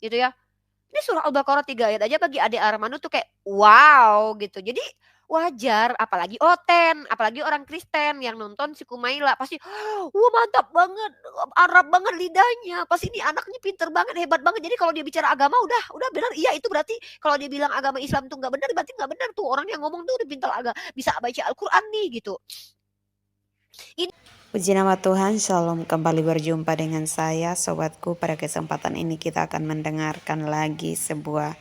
gitu ya. Ini surah Al-Baqarah 3 ayat aja bagi adik Armando tuh kayak wow gitu. Jadi wajar apalagi Oten, apalagi orang Kristen yang nonton si Kumaila pasti, "Wah mantap banget, Arab banget lidahnya, pasti ini anaknya pinter banget, hebat banget." Jadi kalau dia bicara agama udah benar, iya itu berarti kalau dia bilang agama Islam tuh nggak benar, berarti nggak benar tuh orang yang ngomong tuh udah pintar bisa baca Al-Qur'an nih gitu. Ini Puji nama Tuhan, Shalom, kembali berjumpa dengan saya, sobatku. Pada kesempatan ini kita akan mendengarkan lagi sebuah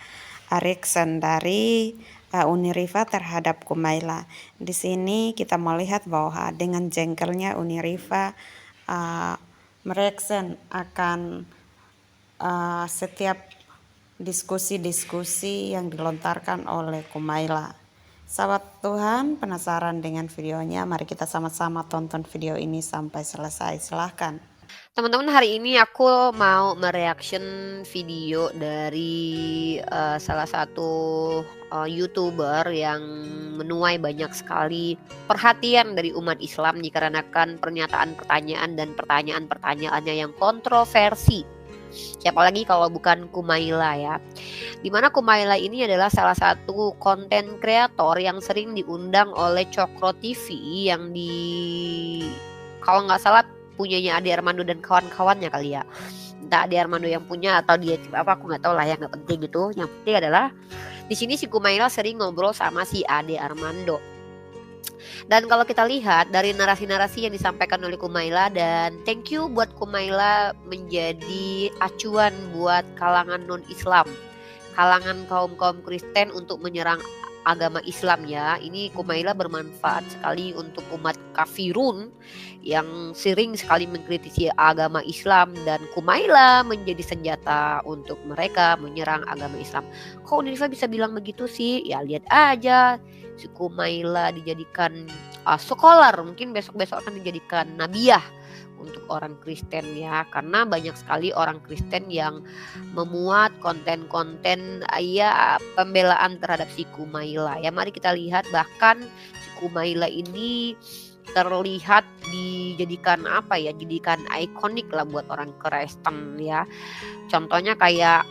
reaction dari Uniriva terhadap Kumaila. Di sini kita melihat bahwa dengan jengkelnya Uniriva mereaction akan setiap diskusi-diskusi yang dilontarkan oleh Kumaila. Sahabat Tuhan, penasaran dengan videonya? Mari kita sama-sama tonton video ini sampai selesai. Silahkan. teman-teman, hari ini aku mau mereaction video dari salah satu YouTuber yang menuai banyak sekali perhatian dari umat Islam dikarenakan pernyataan pertanyaan dan pertanyaan-pertanyaannya yang kontroversi. Siapa lagi kalau bukan Kumaila ya. Dimana Kumaila ini adalah salah satu konten kreator yang sering diundang oleh Cokro TV yang kalau nggak salah punyanya Ade Armando dan kawan-kawannya kali ya. Entah Ade Armando yang punya atau dia apa aku nggak tahu lah, yang nggak penting gitu. Yang penting adalah di sini si Kumaila sering ngobrol sama si Ade Armando. Dan kalau kita lihat dari narasi-narasi yang disampaikan oleh Kumaila, dan thank you buat Kumaila menjadi acuan buat kalangan non-Islam, kalangan kaum-kaum Kristen untuk menyerang agama Islam ya. Ini Kumaila bermanfaat sekali untuk umat kafirun yang sering sekali mengkritisi agama Islam, dan Kumaila menjadi senjata untuk mereka menyerang agama Islam. Kok Uniriva bisa bilang begitu sih? Ya lihat aja, si Kumaila dijadikan scholar, mungkin besok-besok akan dijadikan nabiah untuk orang Kristen ya, karena banyak sekali orang Kristen yang memuat konten-konten ya pembelaan terhadap si Kumaila ya. Mari kita lihat, bahkan si Kumaila ini terlihat dijadikan apa ya, jadikan ikonik lah buat orang Kristen ya. Contohnya kayak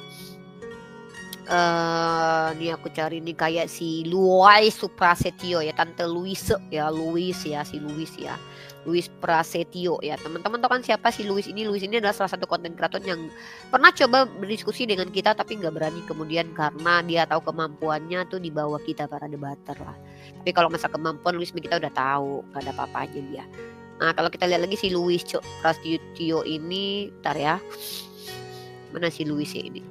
nih aku cari nih kayak si Louis Prasetyo ya, Tante Louis ya, si Louis Prasetyo ya. Teman-teman tahu kan siapa si Louis ini? Louis ini adalah salah satu konten kreator yang pernah coba berdiskusi dengan kita tapi nggak berani kemudian karena dia tahu kemampuannya tuh di bawah kita para debater lah. Tapi kalau masalah kemampuan Louis kita udah tahu, gak ada apa-apanya dia. Nah kalau kita lihat lagi si Louis Prasetyo ini, bentar ya, mana si Louis ini?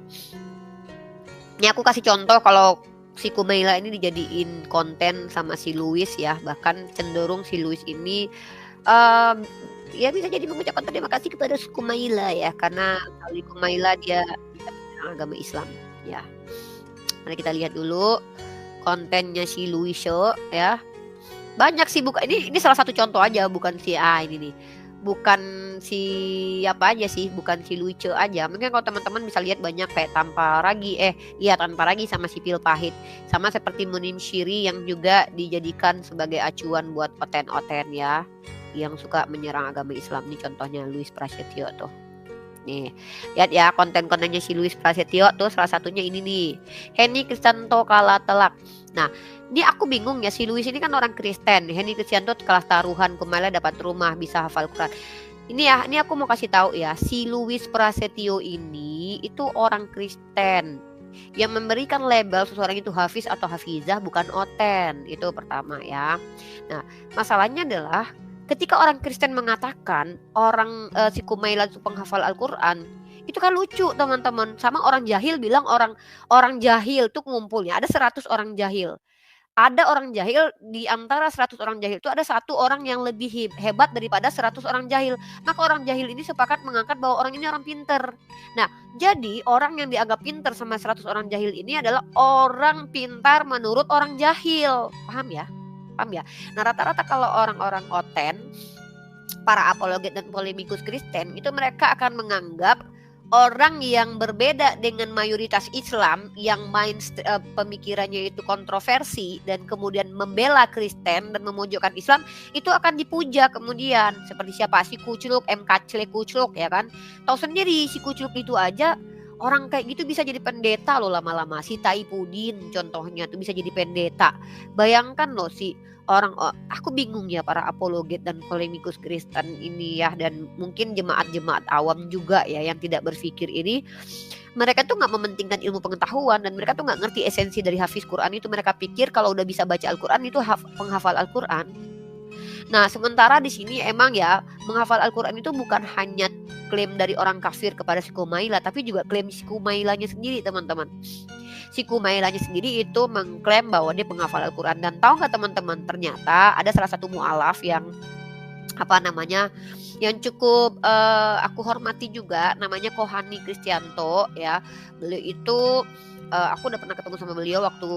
Ini aku kasih contoh kalau si Kumaila ini dijadiin konten sama si Louis ya, bahkan cenderung si Louis ini ya bisa jadi mengucapkan terima kasih kepada Kumaila ya, karena kali Kumaila dia agama Islam ya. Mari kita lihat dulu kontennya si Louis Show ya. Banyak sih, bukan ini salah satu contoh aja, bukan si ini nih. Bukan si apa aja sih, bukan si Luice aja. Mungkin kalau teman-teman bisa lihat banyak kayak Tanpa Ragi Tanpa Ragi sama si Pil Pahit. Sama seperti Munim Syiri yang juga dijadikan sebagai acuan buat oten-oten ya, yang suka menyerang agama Islam. Ini contohnya Louis Prasetyo tuh. Nih, lihat ya konten-kontennya si Louis Prasetyo tuh, salah satunya ini nih. Henny Kristanto kalah telak. Nah, ini aku bingung ya, si Louis ini kan orang Kristen. Henny Kristanto kalah taruhan, Kumaila dapat rumah, bisa hafal Quran. Ini aku mau kasih tahu ya, si Louis Prasetyo ini itu orang Kristen yang memberikan label seseorang itu hafiz atau hafizah, bukan oten. Itu pertama ya. Nah, masalahnya adalah ketika orang Kristen mengatakan orang si Kumaila itu penghafal Al-Quran, itu kan lucu teman-teman. Sama orang jahil bilang orang jahil tuh ngumpulnya ada 100 orang jahil. Ada orang jahil, di antara 100 orang jahil itu ada satu orang yang lebih hebat daripada 100 orang jahil. Maka orang jahil ini sepakat mengangkat bahwa orang ini orang pinter. Nah, jadi orang yang dianggap pinter sama 100 orang jahil ini adalah orang pintar menurut orang jahil. Paham ya? Paham ya? Nah, rata-rata kalau orang-orang oten, para apologet dan polemikus Kristen, itu mereka akan menganggap orang yang berbeda dengan mayoritas Islam yang pemikirannya itu kontroversi dan kemudian membela Kristen dan memojokkan Islam, itu akan dipuja kemudian. Seperti siapa? Si Kucluk, MKC Kucluk ya kan. Tahu sendiri si Kucluk itu aja Orang kayak gitu bisa jadi pendeta loh lama-lama. Si Taipudin contohnya tuh bisa jadi pendeta. Bayangkan loh si aku bingung ya para apologet dan polemikus Kristen ini ya, dan mungkin jemaat-jemaat awam juga ya yang tidak berpikir ini. Mereka tuh nggak mementingkan ilmu pengetahuan, dan mereka tuh nggak ngerti esensi dari hafiz Quran itu. Mereka pikir kalau udah bisa baca Al-Quran itu penghafal Al-Quran. Nah, sementara di sini emang ya menghafal Al-Quran itu bukan hanya klaim dari orang kafir kepada si Kumaila, tapi juga klaim si Kumailanya sendiri, teman-teman. Si Kumailanya sendiri itu mengklaim bahwa dia penghafal Al-Quran. Dan tahu nggak teman-teman, ternyata ada salah satu mu'alaf yang yang cukup aku hormati juga, namanya Kohani Kristianto ya. Beliau itu aku udah pernah ketemu sama beliau waktu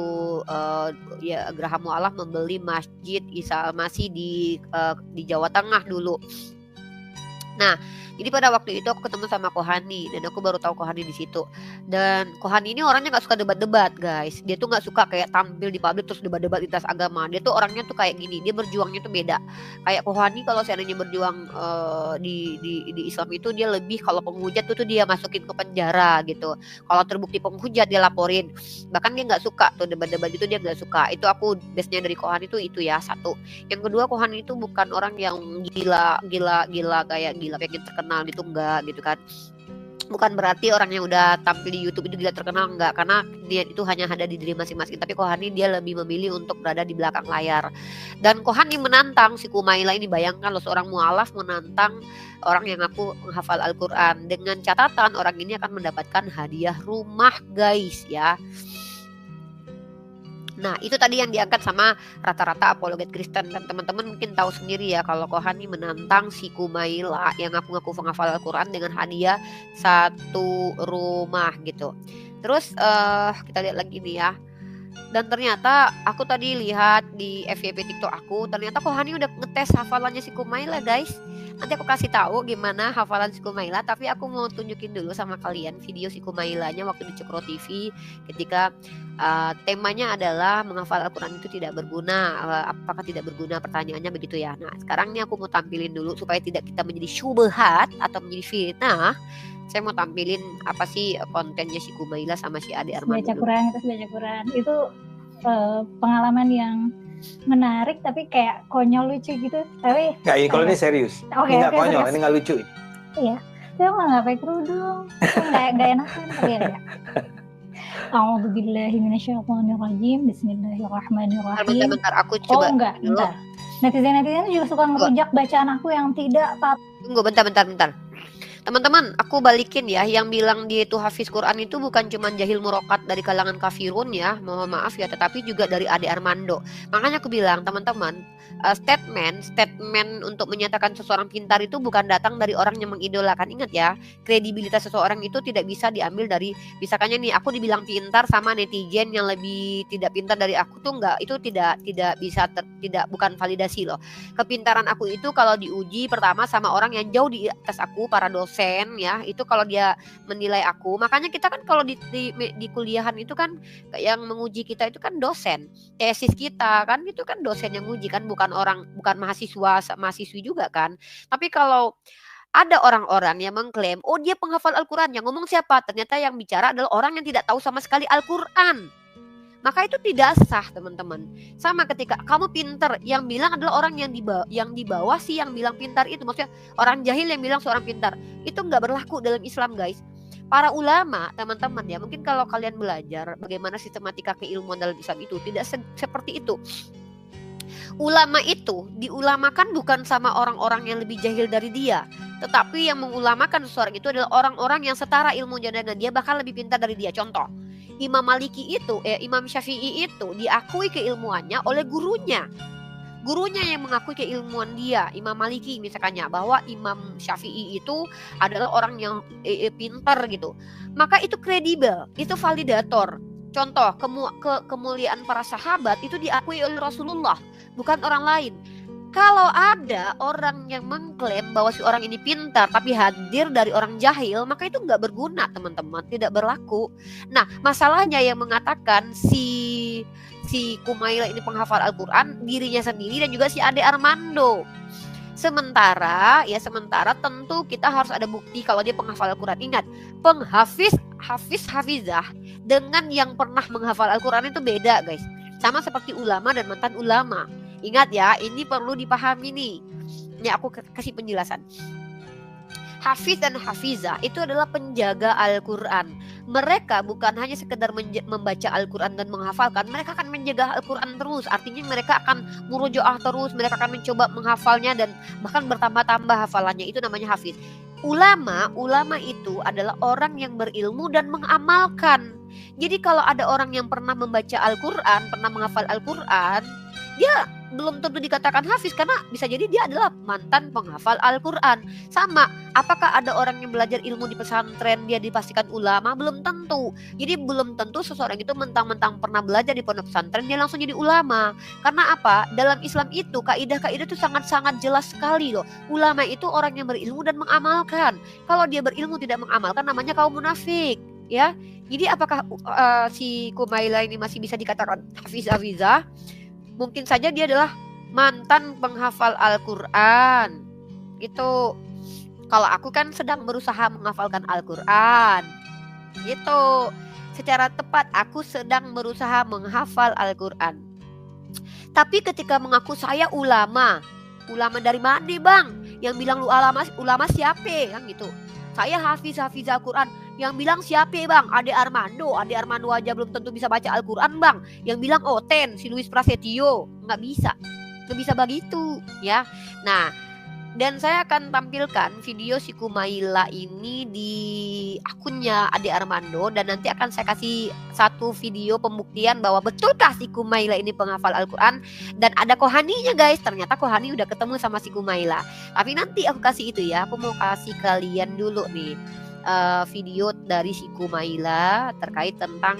ya Geraha Mu'alaf membeli Masjid Isa Al-Masih di Jawa Tengah dulu. Nah, jadi pada waktu itu aku ketemu sama Kohani, dan aku baru tahu Kohani di situ. Dan Kohani ini orangnya nggak suka debat-debat, guys. Dia tuh nggak suka kayak tampil di publik terus debat-debat lintas agama. Dia tuh orangnya tuh kayak gini. Dia berjuangnya tuh beda. Kayak Kohani kalau seandainya berjuang di Islam itu, dia lebih kalau penghujat tuh dia masukin ke penjara gitu. Kalau terbukti penghujat dia laporin. Bahkan dia nggak suka tuh debat-debat itu, dia nggak suka. Itu aku base-nya dari Kohani itu ya, satu. Yang kedua, Kohani itu bukan orang yang gila kayak gila pengen terkenal gitu, enggak gitu kan. Bukan berarti orang yang udah tampil di YouTube itu gila terkenal, enggak, karena dia itu hanya ada di diri masing-masing. Tapi Kohani dia lebih memilih untuk berada di belakang layar. Dan Kohani menantang si Kumaila ini. Bayangkan loh, seorang mu'alaf menantang orang yang ngaku menghafal Al-Quran, dengan catatan orang ini akan mendapatkan hadiah rumah, guys ya. Nah, itu tadi yang diangkat sama rata-rata apologet Kristen. Dan teman-teman mungkin tahu sendiri ya, kalau Kohani menantang si Kumaila yang ngaku-ngaku penghafal Al-Quran dengan hadiah 1 rumah gitu. Terus kita lihat lagi nih ya. Dan ternyata aku tadi lihat di FYP TikTok aku, ternyata Kohani udah ngetes hafalannya si Kumaila, guys. Nanti aku kasih tahu gimana hafalan si Kumaila, tapi aku mau tunjukin dulu sama kalian video si Kumailanya waktu di Cokro TV ketika temanya adalah menghafal Al-Quran itu tidak berguna. Apakah tidak berguna, pertanyaannya begitu ya. Nah, sekarang nih aku mau tampilin dulu supaya tidak kita menjadi syubhat atau menjadi fitnah. Saya mau tampilin apa sih kontennya si Kumaila sama si Ade Armando. Baca Quran itu pengalaman yang menarik tapi kayak konyol lucu gitu. Tapi nggak, ini kalau ini serius. Ini nggak konyol, serius. Ini nggak lucu. Iya, saya nggak pakai kerudung, nggak enakan kalian ya. A'udzubillahi minasyaitonirrajim. Bismillahirrahmanirrahim. Bentar, aku coba. Bentar. Netizen juga suka ngerujak bacaan aku yang tidak Tunggu, bentar. Teman-teman, aku balikin ya, yang bilang dia itu hafiz Quran itu bukan cuma jahil murokat dari kalangan kafirun ya, mohon maaf ya, tetapi juga dari Ade Armando. Makanya aku bilang, teman-teman, statement untuk menyatakan seseorang pintar itu bukan datang dari orang yang mengidolakan. Ingat ya, kredibilitas seseorang itu tidak bisa diambil dari, misalkannya nih aku dibilang pintar sama netizen yang lebih tidak pintar dari aku tuh enggak, itu tidak bisa bukan validasi loh. Kepintaran aku itu kalau diuji pertama sama orang yang jauh di atas aku, para dosen ya, itu kalau dia menilai aku. Makanya kita kan kalau di kuliahan itu kan yang menguji kita itu kan dosen. Tesis kita kan itu kan dosen yang menguji kan, bukan mahasiswi juga kan. Tapi kalau ada orang-orang yang mengklaim, oh dia penghafal Al-Quran, yang ngomong siapa? Ternyata yang bicara adalah orang yang tidak tahu sama sekali Al-Quran. Maka itu tidak sah, teman-teman. Sama ketika kamu pintar, yang bilang adalah orang yang di bawah sih yang bilang pintar itu. Maksudnya orang jahil yang bilang seorang pintar. Itu nggak berlaku dalam Islam, guys. Para ulama, teman-teman ya, mungkin kalau kalian belajar bagaimana sistematika keilmuan dalam Islam itu tidak seperti itu. Ulama itu diulamakan bukan sama orang-orang yang lebih jahil dari dia, tetapi yang mengulamakan seseorang itu adalah orang-orang yang setara ilmunya dengan dia, bahkan lebih pintar dari dia. Contoh, Imam Maliki itu, Imam Syafi'i itu diakui keilmuannya oleh gurunya. Gurunya yang mengakui keilmuan dia, Imam Maliki misalkannya, bahwa Imam Syafi'i itu adalah orang yang pintar gitu. Maka itu kredibel, itu validator. Contoh, kemuliaan para sahabat itu diakui oleh Rasulullah, bukan orang lain. Kalau ada orang yang mengklaim bahwa si orang ini pintar tapi hadir dari orang jahil, maka itu nggak berguna, teman-teman, tidak berlaku. Nah, masalahnya yang mengatakan si Kumaila ini penghafal Al-Quran, dirinya sendiri dan juga si Ade Armando. Sementara tentu kita harus ada bukti kalau dia penghafal Al-Quran. Ingat, penghafiz hafizah dengan yang pernah menghafal Al-Quran itu beda guys. Sama seperti ulama dan mantan ulama. Ingat ya, ini perlu dipahami nih. Ini aku kasih penjelasan. Hafiz dan hafizah itu adalah penjaga Al-Quran. Mereka bukan hanya sekedar membaca Al-Quran dan menghafalkan, mereka akan menjaga Al-Quran terus. Artinya mereka akan murojaah terus, mereka akan mencoba menghafalnya dan bahkan bertambah-tambah hafalannya. Itu namanya hafiz. Ulama itu adalah orang yang berilmu dan mengamalkan. Jadi kalau ada orang yang pernah membaca Al-Quran, pernah menghafal Al-Quran, dia belum tentu dikatakan hafiz karena bisa jadi dia adalah mantan penghafal Al-Quran. Sama, apakah ada orang yang belajar ilmu di pesantren dia dipastikan ulama? Belum tentu. Jadi belum tentu seseorang itu mentang-mentang pernah belajar di pondok pesantren dia langsung jadi ulama. Karena apa? Dalam Islam itu kaidah-kaidah itu sangat-sangat jelas sekali loh. Ulama itu orang yang berilmu dan mengamalkan. Kalau dia berilmu tidak mengamalkan namanya kaum munafik, ya. Jadi apakah si Kumaila ini masih bisa dikatakan hafizah? Mungkin saja dia adalah mantan penghafal Al-Quran. Gitu. Kalau aku kan sedang berusaha menghafalkan Al-Quran. Gitu. Secara tepat aku sedang berusaha menghafal Al-Quran. Tapi ketika mengaku saya ulama dari mana bang? Yang bilang lu ulama siapa? Yang gitu. Saya hafizah Al-Quran. Yang bilang siapa bang? Ade Armando aja belum tentu bisa baca Al-Quran bang. Yang bilang Oten, si Luis Prasetyo. Nggak bisa begitu ya. Nah, dan saya akan tampilkan video si Kumaila ini di akunnya Ade Armando. Dan nanti akan saya kasih satu video pembuktian bahwa betulkah si Kumaila ini penghafal Al-Quran. Dan ada Kohaninya guys. Ternyata Kohani udah ketemu sama si Kumaila. Tapi nanti aku kasih itu ya. Aku mau kasih kalian dulu nih video dari si Kumaila terkait tentang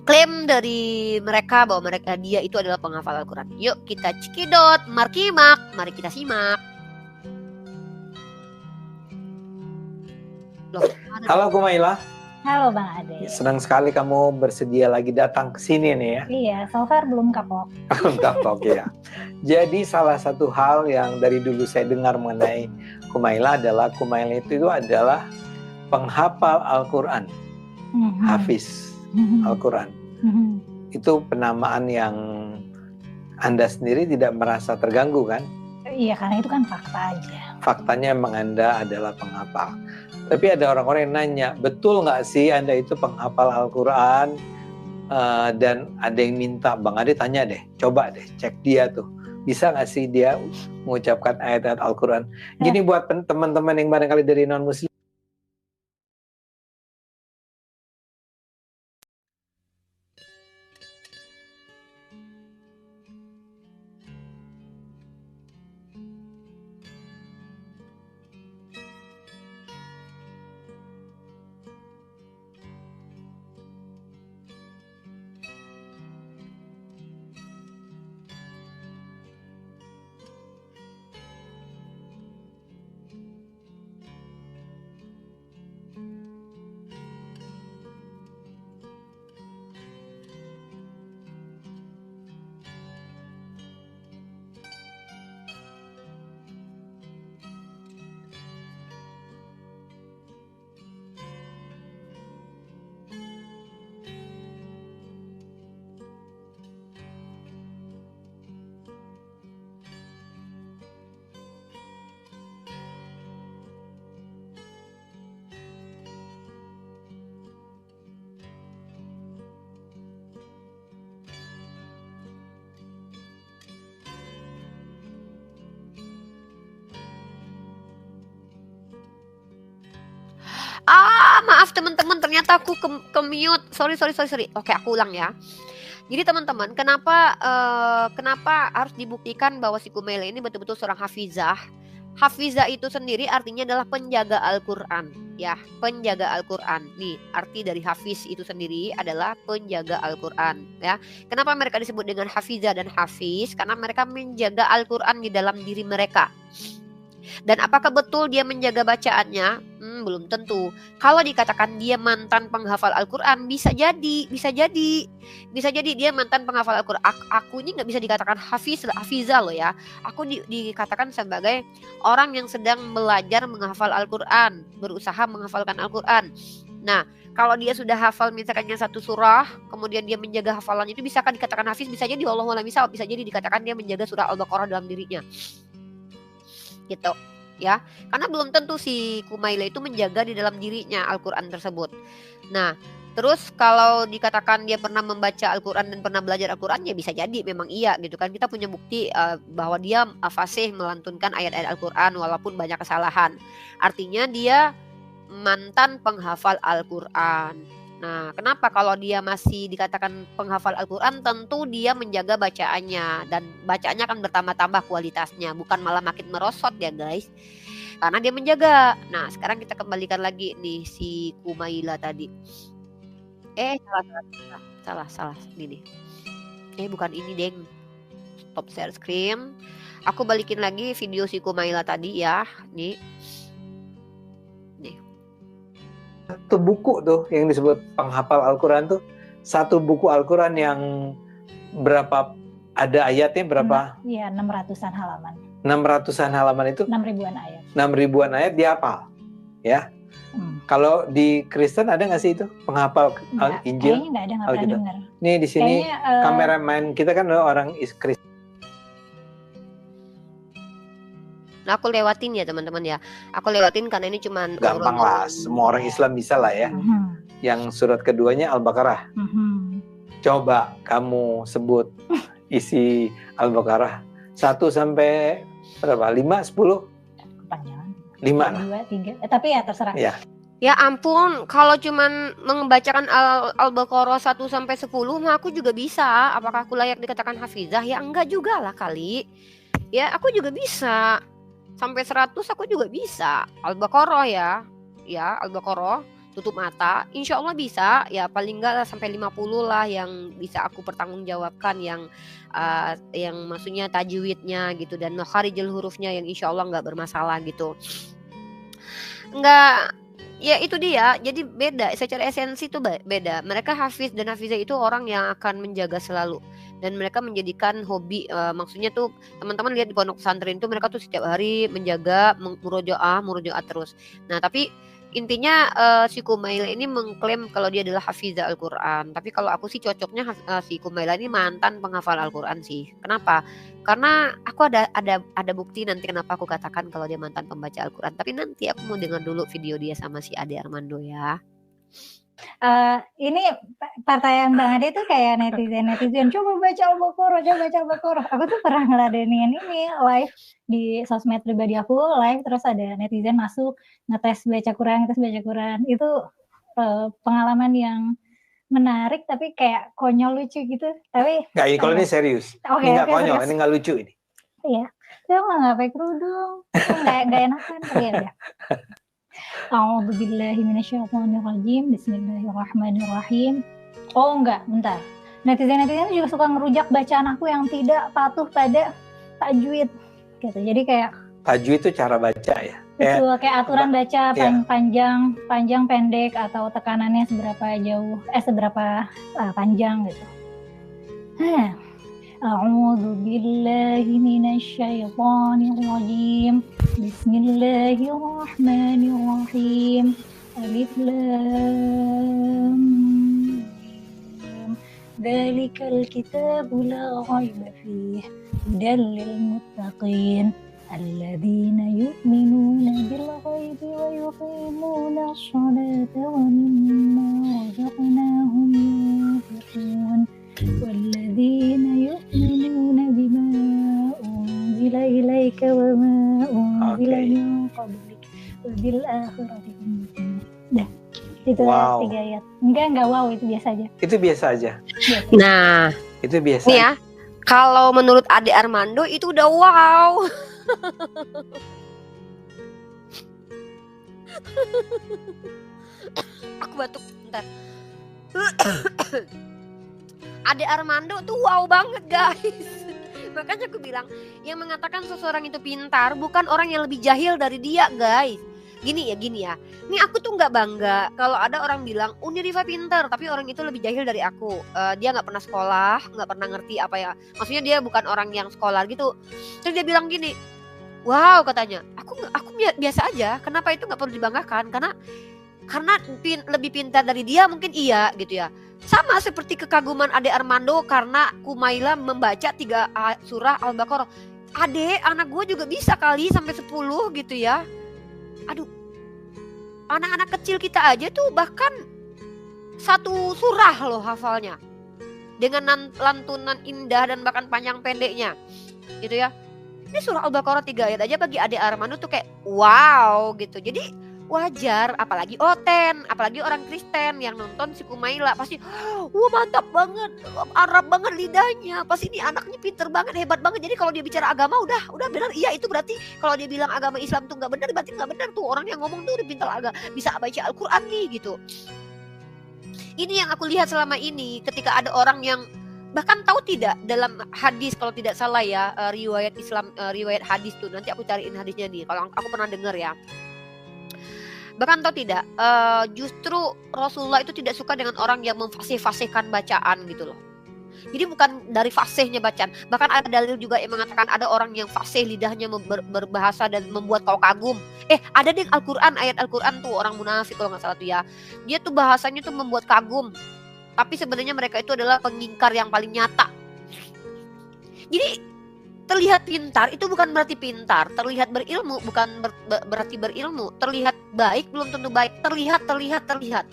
klaim dari mereka bahwa dia itu adalah penghafal Al-Quran. Yuk kita cekidot, mari kita simak. Loh, halo Kumaila. Halo Bang Ade. Senang sekali kamu bersedia lagi datang ke sini nih ya. Iya, so far belum kapok. Belum kapok ya. Jadi salah satu hal yang dari dulu saya dengar mengenai Kumaila adalah Kumaila itu adalah penghafal Al-Quran, hafiz Al-Quran. Itu penamaan yang Anda sendiri tidak merasa terganggu kan? Iya, karena itu kan fakta aja. Faktanya memang Anda adalah penghafal. Tapi ada orang-orang yang nanya, betul nggak sih Anda itu penghafal Al-Quran? Dan ada yang minta, Bang Ade tanya deh, coba deh cek dia tuh. Bisa nggak sih dia mengucapkan ayat-ayat Al-Quran? Gini buat teman-teman yang barangkali dari non-muslim. Maaf teman-teman, ternyata aku ke-mute. Sorry. Oke, aku ulang ya. Jadi teman-teman, kenapa harus dibuktikan bahwa si Kumaila ini betul-betul seorang hafizah? Hafizah itu sendiri artinya adalah penjaga Al-Quran, ya, penjaga Al-Quran. Nih, arti dari hafiz itu sendiri adalah penjaga Al-Quran, ya. Kenapa mereka disebut dengan hafizah dan hafiz? Karena mereka menjaga Al-Quran di dalam diri mereka. Dan apakah betul dia menjaga bacaannya? Belum tentu. Kalau dikatakan dia mantan penghafal Al-Quran, bisa jadi dia mantan penghafal Al-Quran. Aku ini nggak bisa dikatakan hafizah loh ya. Aku dikatakan sebagai orang yang sedang belajar menghafal Al-Quran, berusaha menghafalkan Al-Quran. Nah, kalau dia sudah hafal misalkannya satu surah, kemudian dia menjaga hafalannya, itu bisakah dikatakan hafiz? Bisa jadi Wallahu a'lam bishawab, bisa jadi dikatakan dia menjaga surah Al-Baqarah dalam dirinya. Gitu ya. Karena belum tentu si Kumaila itu menjaga di dalam dirinya Al-Qur'an tersebut. Nah, terus kalau dikatakan dia pernah membaca Al-Qur'an dan pernah belajar Al-Qur'an, ya bisa jadi memang iya gitu kan. Kita punya bukti bahwa dia fasih melantunkan ayat-ayat Al-Qur'an walaupun banyak kesalahan. Artinya dia mantan penghafal Al-Qur'an. Nah, kenapa kalau dia masih dikatakan penghafal Al-Qur'an, tentu dia menjaga bacaannya dan bacaannya akan bertambah-tambah kualitasnya, bukan malah makin merosot ya guys. Karena dia menjaga. Nah, sekarang kita kembalikan lagi nih si Kumaila tadi. Salah gini. Bukan ini, Deng. Stop share screen. Aku balikin lagi video si Kumaila tadi ya. Nih. Satu buku tuh yang disebut penghafal Al-Quran tuh, satu buku Al-Quran yang berapa, ada ayatnya berapa? Iya, 600-an halaman. 600-an halaman itu 6 ribuan ayat. 6 ribuan ayat dia hafal ya. Kalau di Kristen ada nggak sih itu penghafal Injil? Kayaknya nggak ada, nggak pernah dengar. Nih di sini kameramen kita kan orang Kristen. Nah, aku lewatin ya teman-teman ya. Aku lewatin karena ini cuman gampang lah, semua orang Islam bisa lah ya. Yang surat keduanya Al-Baqarah. Coba kamu sebut isi Al-Baqarah 1 sampai berapa? 5, 10? Kepanjangan. 5 lah. 2, 3. Tapi ya terserah. Ya. Ya ampun, kalau cuman membacakan Al-Baqarah 1 sampai 10 mah aku juga bisa. Apakah aku layak dikatakan hafizah? Ya enggak juga lah kali. Ya aku juga bisa. Sampai 100 aku juga bisa. Al-Baqarah ya. Ya, Al-Baqarah tutup mata. Insya Allah bisa. Ya paling enggak lah sampai 50 lah yang bisa aku pertanggungjawabkan, yang maksudnya tajwidnya gitu dan makharijul hurufnya yang insya Allah enggak bermasalah gitu. Enggak, ya itu dia. Jadi beda. Secara esensi itu beda. Mereka hafiz dan hafizah itu orang yang akan menjaga selalu. Dan mereka menjadikan hobi, maksudnya tuh teman-teman lihat di pondok pesantren itu mereka tuh setiap hari menjaga murojaah terus. Nah tapi intinya si Kumaila ini mengklaim kalau dia adalah hafizah Al-Quran. Tapi kalau aku sih cocoknya si Kumaila ini mantan penghafal Al-Quran sih. Kenapa? Karena aku ada bukti nanti kenapa aku katakan kalau dia mantan pembaca Al-Quran. Tapi nanti aku mau dengar dulu video dia sama si Ade Armando ya. Ini partaian Bang Ade tuh kayak netizen coba baca Al-Baqarah. Aku tuh pernah ngeladenin ini live di sosmed pribadi aku, live terus ada netizen masuk ngetes baca Quran. Itu pengalaman yang menarik tapi kayak konyol lucu gitu. Tapi nggak, kalau ini serius. Ini nggak konyol, serius. Ini nggak lucu ini. Iya, saya nggak pakai kerudung, nggak enakan ya. A'udzu billahi minasyaitonir rajim. Bismillahirrahmanirrahim. Oh enggak, bentar. Netizen juga suka ngerujak bacaan aku yang tidak patuh pada tajwid gitu. Jadi kayak tajwid itu cara baca ya. Betul, kayak aturan baca panjang pendek atau tekanannya seberapa jauh, seberapa panjang gitu. A'udzu billahi minasyaitonir rajim. Bismillahirrahmanirrahim. Alif lam mim. Dzalikal kitabu la raiba fihi hudal lil muttaqin alladzina yu'minuna bil ghaibi wa yuqimuna ash-shalata wa mimma razaqnahum yunfiqun. والذين يؤمنون بما أنزل إليك وما أنزل من قبلك وبالآخرة هم يوقنون. Dah, itu 3 ayat. Enggak wow, itu biasa aja. Itu biasa aja. Nah, itu biasa. Nih ya, kalau menurut Ade Armando itu udah wow. Aku batuk bentar. Ade Armando tuh wow banget guys. Makanya aku bilang yang mengatakan seseorang itu pintar bukan orang yang lebih jahil dari dia guys. Gini ya. Nih aku tuh nggak bangga kalau ada orang bilang Rifa pintar tapi orang itu lebih jahil dari aku. Dia nggak pernah sekolah, nggak pernah ngerti apa ya. Maksudnya dia bukan orang yang sekolah gitu. Terus dia bilang gini, wow katanya, aku biasa aja. Kenapa itu nggak perlu dibanggakan? Karena karena lebih pintar dari dia mungkin iya gitu ya. Sama seperti kekaguman Ade Armando karena Kumaila membaca 3 surah Al-Baqarah. Ade, anak gue juga bisa kali sampai 10 gitu ya. Aduh, anak-anak kecil kita aja tuh bahkan 1 surah loh hafalnya, dengan lantunan indah dan bahkan panjang pendeknya gitu ya. Ini surah Al-Baqarah 3 ayat aja bagi Ade Armando tuh kayak wow gitu. Jadi wajar, apalagi Oten, apalagi orang Kristen yang nonton si Kumaila pasti wah mantap banget, Arab banget lidahnya, pasti ini anaknya pinter banget, hebat banget. Jadi kalau dia bicara agama udah benar, iya itu berarti kalau dia bilang agama Islam tuh nggak benar, berarti nggak benar tuh orang yang ngomong tuh udah pintar bisa baca Al-Quran nih gitu. Ini yang aku lihat selama ini ketika ada orang yang bahkan tahu tidak dalam hadis, kalau tidak salah ya, riwayat Islam, riwayat hadis tuh, nanti aku cariin hadisnya nih kalau aku pernah dengar ya. Bahkan tahu tidak, justru Rasulullah itu tidak suka dengan orang yang memfasih-fasihkan bacaan gitu loh. Jadi bukan dari fasihnya bacaan, bahkan ada dalil juga yang mengatakan ada orang yang fasih lidahnya berbahasa dan membuat kau kagum. Ada di Al-Quran, ayat Al-Quran tuh orang munafik kalau nggak salah tuh ya, dia tuh bahasanya tuh membuat kagum, tapi sebenarnya mereka itu adalah pengingkar yang paling nyata. Jadi terlihat pintar itu bukan berarti pintar, terlihat berilmu bukan berarti berilmu, terlihat baik belum tentu baik, terlihat.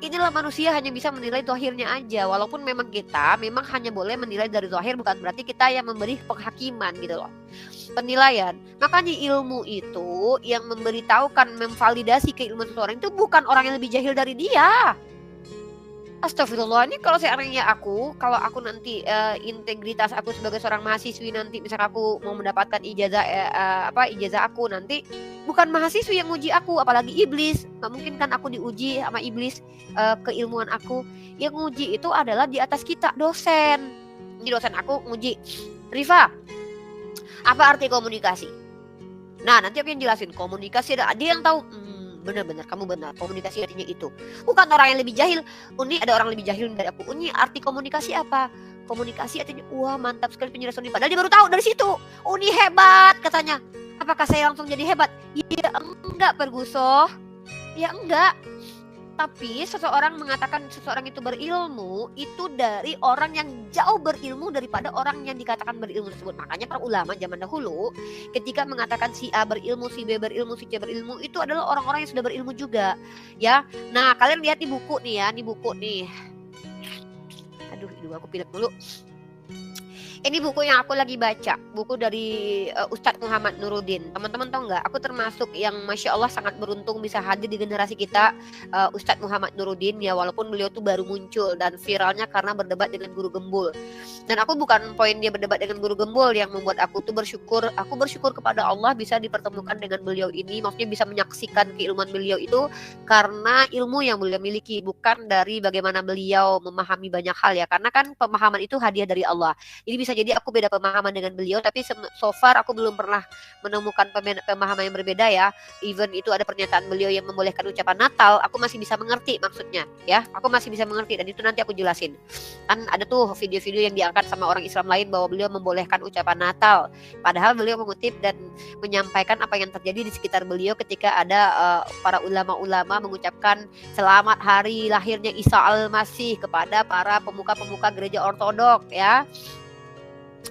Inilah manusia hanya bisa menilai zahirnya aja, walaupun memang kita hanya boleh menilai dari zahir, bukan berarti kita yang memberi penghakiman gitu loh, penilaian. Makanya ilmu itu yang memberitahukan, memvalidasi keilmuan seseorang itu bukan orang yang lebih jahil dari dia. Astagfirullah, ini kalau seandainya kalau aku nanti integritas aku sebagai seorang mahasiswi nanti misalnya aku mau mendapatkan ijazah aku nanti, bukan mahasiswi yang nguji aku, apalagi iblis. Nggak mungkin kan aku diuji sama iblis keilmuan aku. Yang nguji itu adalah di atas kita, dosen. Ini dosen aku nguji, Rifa, apa arti komunikasi? Nah nanti aku yang jelasin komunikasi, ada dia yang tahu. Benar-benar kamu benar, komunikasi artinya itu. Bukan orang yang lebih jahil. Uni ada orang lebih jahil dari aku. Uni arti komunikasi apa? Komunikasi artinya wah mantap sekali penjelasan Uni. Padahal dia baru tahu dari situ. Uni hebat katanya. Apakah saya langsung jadi hebat? Ya enggak Pergusoh. Ya enggak. Tapi seseorang mengatakan seseorang itu berilmu itu dari orang yang jauh berilmu daripada orang yang dikatakan berilmu tersebut. Makanya para ulama zaman dahulu ketika mengatakan si A berilmu, si B berilmu, si C berilmu, itu adalah orang-orang yang sudah berilmu juga ya. Nah kalian lihat di buku nih ya, ini buku nih. Aduh, aku pilek dulu. Ini buku yang aku lagi baca, buku dari Ustadz Muhammad Nuruddin. Teman-teman tahu nggak? Aku termasuk yang masya Allah sangat beruntung bisa hadir di generasi kita, Ustadz Muhammad Nuruddin ya, walaupun beliau tuh baru muncul dan viralnya karena berdebat dengan guru gembul. Dan aku bukan poin dia berdebat dengan guru gembul yang membuat aku tuh bersyukur. Aku bersyukur kepada Allah bisa dipertemukan dengan beliau ini, maksudnya bisa menyaksikan keilmuan beliau itu karena ilmu yang beliau miliki, bukan dari bagaimana beliau memahami banyak hal ya. Karena kan pemahaman itu hadiah dari Allah. Jadi bisa jadi aku beda pemahaman dengan beliau, tapi so far aku belum pernah menemukan pemahaman yang berbeda ya. Even itu ada pernyataan beliau yang membolehkan ucapan Natal, aku masih bisa mengerti maksudnya ya. Aku masih bisa mengerti dan itu nanti aku jelasin. Kan ada tuh video-video yang diangkat sama orang Islam lain bahwa beliau membolehkan ucapan Natal. Padahal beliau mengutip dan menyampaikan apa yang terjadi di sekitar beliau ketika ada para ulama-ulama mengucapkan selamat hari lahirnya Isa Al-Masih kepada para pemuka-pemuka gereja ortodok ya.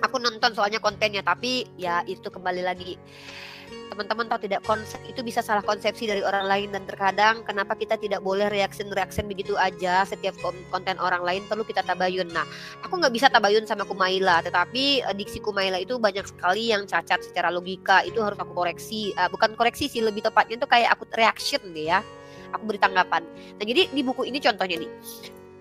Aku nonton soalnya kontennya, tapi ya itu kembali lagi teman-teman tahu tidak, konsep itu bisa salah konsepsi dari orang lain dan terkadang kenapa kita tidak boleh reaction begitu aja setiap konten orang lain, perlu kita tabayun. Nah aku nggak bisa tabayun sama Kumaila, tetapi diksi Kumaila itu banyak sekali yang cacat secara logika, itu harus aku koreksi, bukan koreksi sih, lebih tepatnya itu kayak aku reaction deh ya, aku beri tanggapan. Nah jadi di buku ini contohnya nih,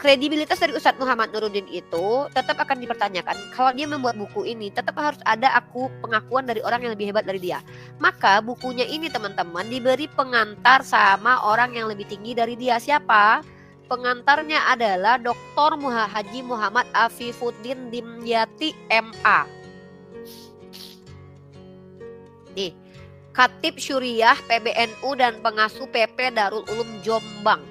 kredibilitas dari Ustadz Muhammad Nuruddin itu tetap akan dipertanyakan. Kalau dia membuat buku ini, tetap harus ada pengakuan dari orang yang lebih hebat dari dia. Maka bukunya ini teman-teman diberi pengantar sama orang yang lebih tinggi dari dia. Siapa? Pengantarnya adalah Dr. Haji Muhammad Afifuddin Dimyati MA. Nih, Khatib Syuriah PBNU dan pengasuh PP Darul Ulum Jombang.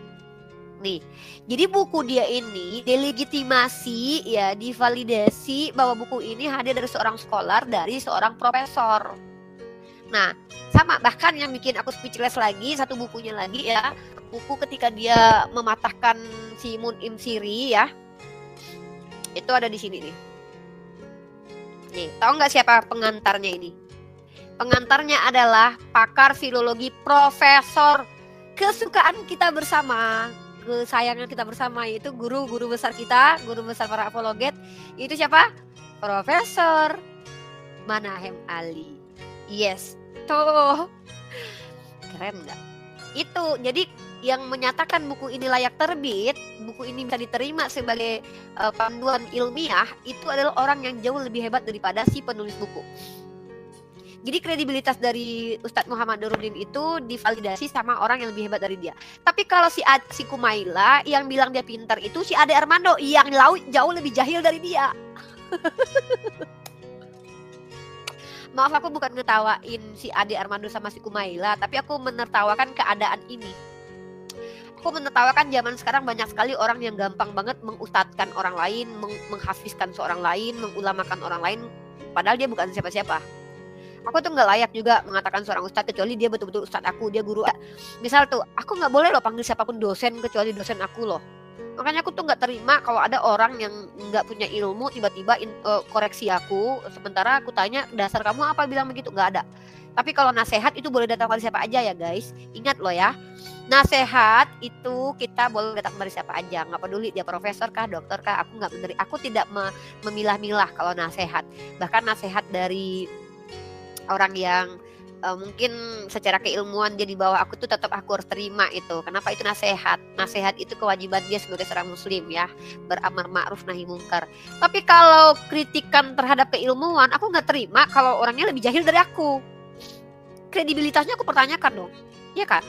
Nih, jadi buku dia ini delegitimasi ya, divalidasi bahwa buku ini hadir dari seorang scholar, dari seorang profesor. Nah, sama bahkan yang bikin aku speechless lagi satu bukunya lagi ya, buku ketika dia mematahkan si Mun'im Siri ya, itu ada di sini nih. Nih, tahu nggak siapa pengantarnya ini? Pengantarnya adalah pakar filologi Profesor kesukaan kita bersama, kesayangan kita bersama, yaitu guru besar kita, guru besar para apologet. Itu siapa? Profesor Manahem Ali. Yes, tuh keren nggak? Itu jadi yang menyatakan buku ini layak terbit, buku ini bisa diterima sebagai panduan ilmiah, itu adalah orang yang jauh lebih hebat daripada si penulis buku. Jadi kredibilitas dari Ustadz Muhammad Nurudin itu divalidasi sama orang yang lebih hebat dari dia. Tapi kalau si Kumaila yang bilang dia pintar itu si Ade Armando yang jauh lebih jahil dari dia. Maaf, aku bukan ngetawain si Ade Armando sama si Kumaila, tapi aku menertawakan keadaan ini. Aku menertawakan zaman sekarang banyak sekali orang yang gampang banget mengustadkan orang lain, menghafizkan seorang lain, mengulamakan orang lain, padahal dia bukan siapa-siapa. Aku tuh nggak layak juga mengatakan seorang ustadz kecuali dia betul-betul ustadz aku, dia guru. Misal tuh, aku nggak boleh loh panggil siapapun dosen kecuali dosen aku loh. Makanya aku tuh nggak terima kalau ada orang yang nggak punya ilmu tiba-tiba koreksi aku, sementara aku tanya dasar kamu apa bilang begitu, nggak ada. Tapi kalau nasehat itu boleh datang dari siapa aja ya guys. Ingat loh ya, nasehat itu kita boleh datang dari siapa aja, nggak peduli dia profesor kah, dokter kah. Aku tidak memilah-milah kalau nasehat. Bahkan nasehat dari orang yang mungkin secara keilmuan dia di bawah aku tuh tetap aku harus terima itu. Kenapa? Itu nasihat. Nasihat itu kewajiban dia sebagai seorang muslim ya, beramar ma'ruf nahi mungkar. Tapi kalau kritikan terhadap keilmuan aku nggak terima kalau orangnya lebih jahil dari aku. Kredibilitasnya aku pertanyakan dong, ya kan?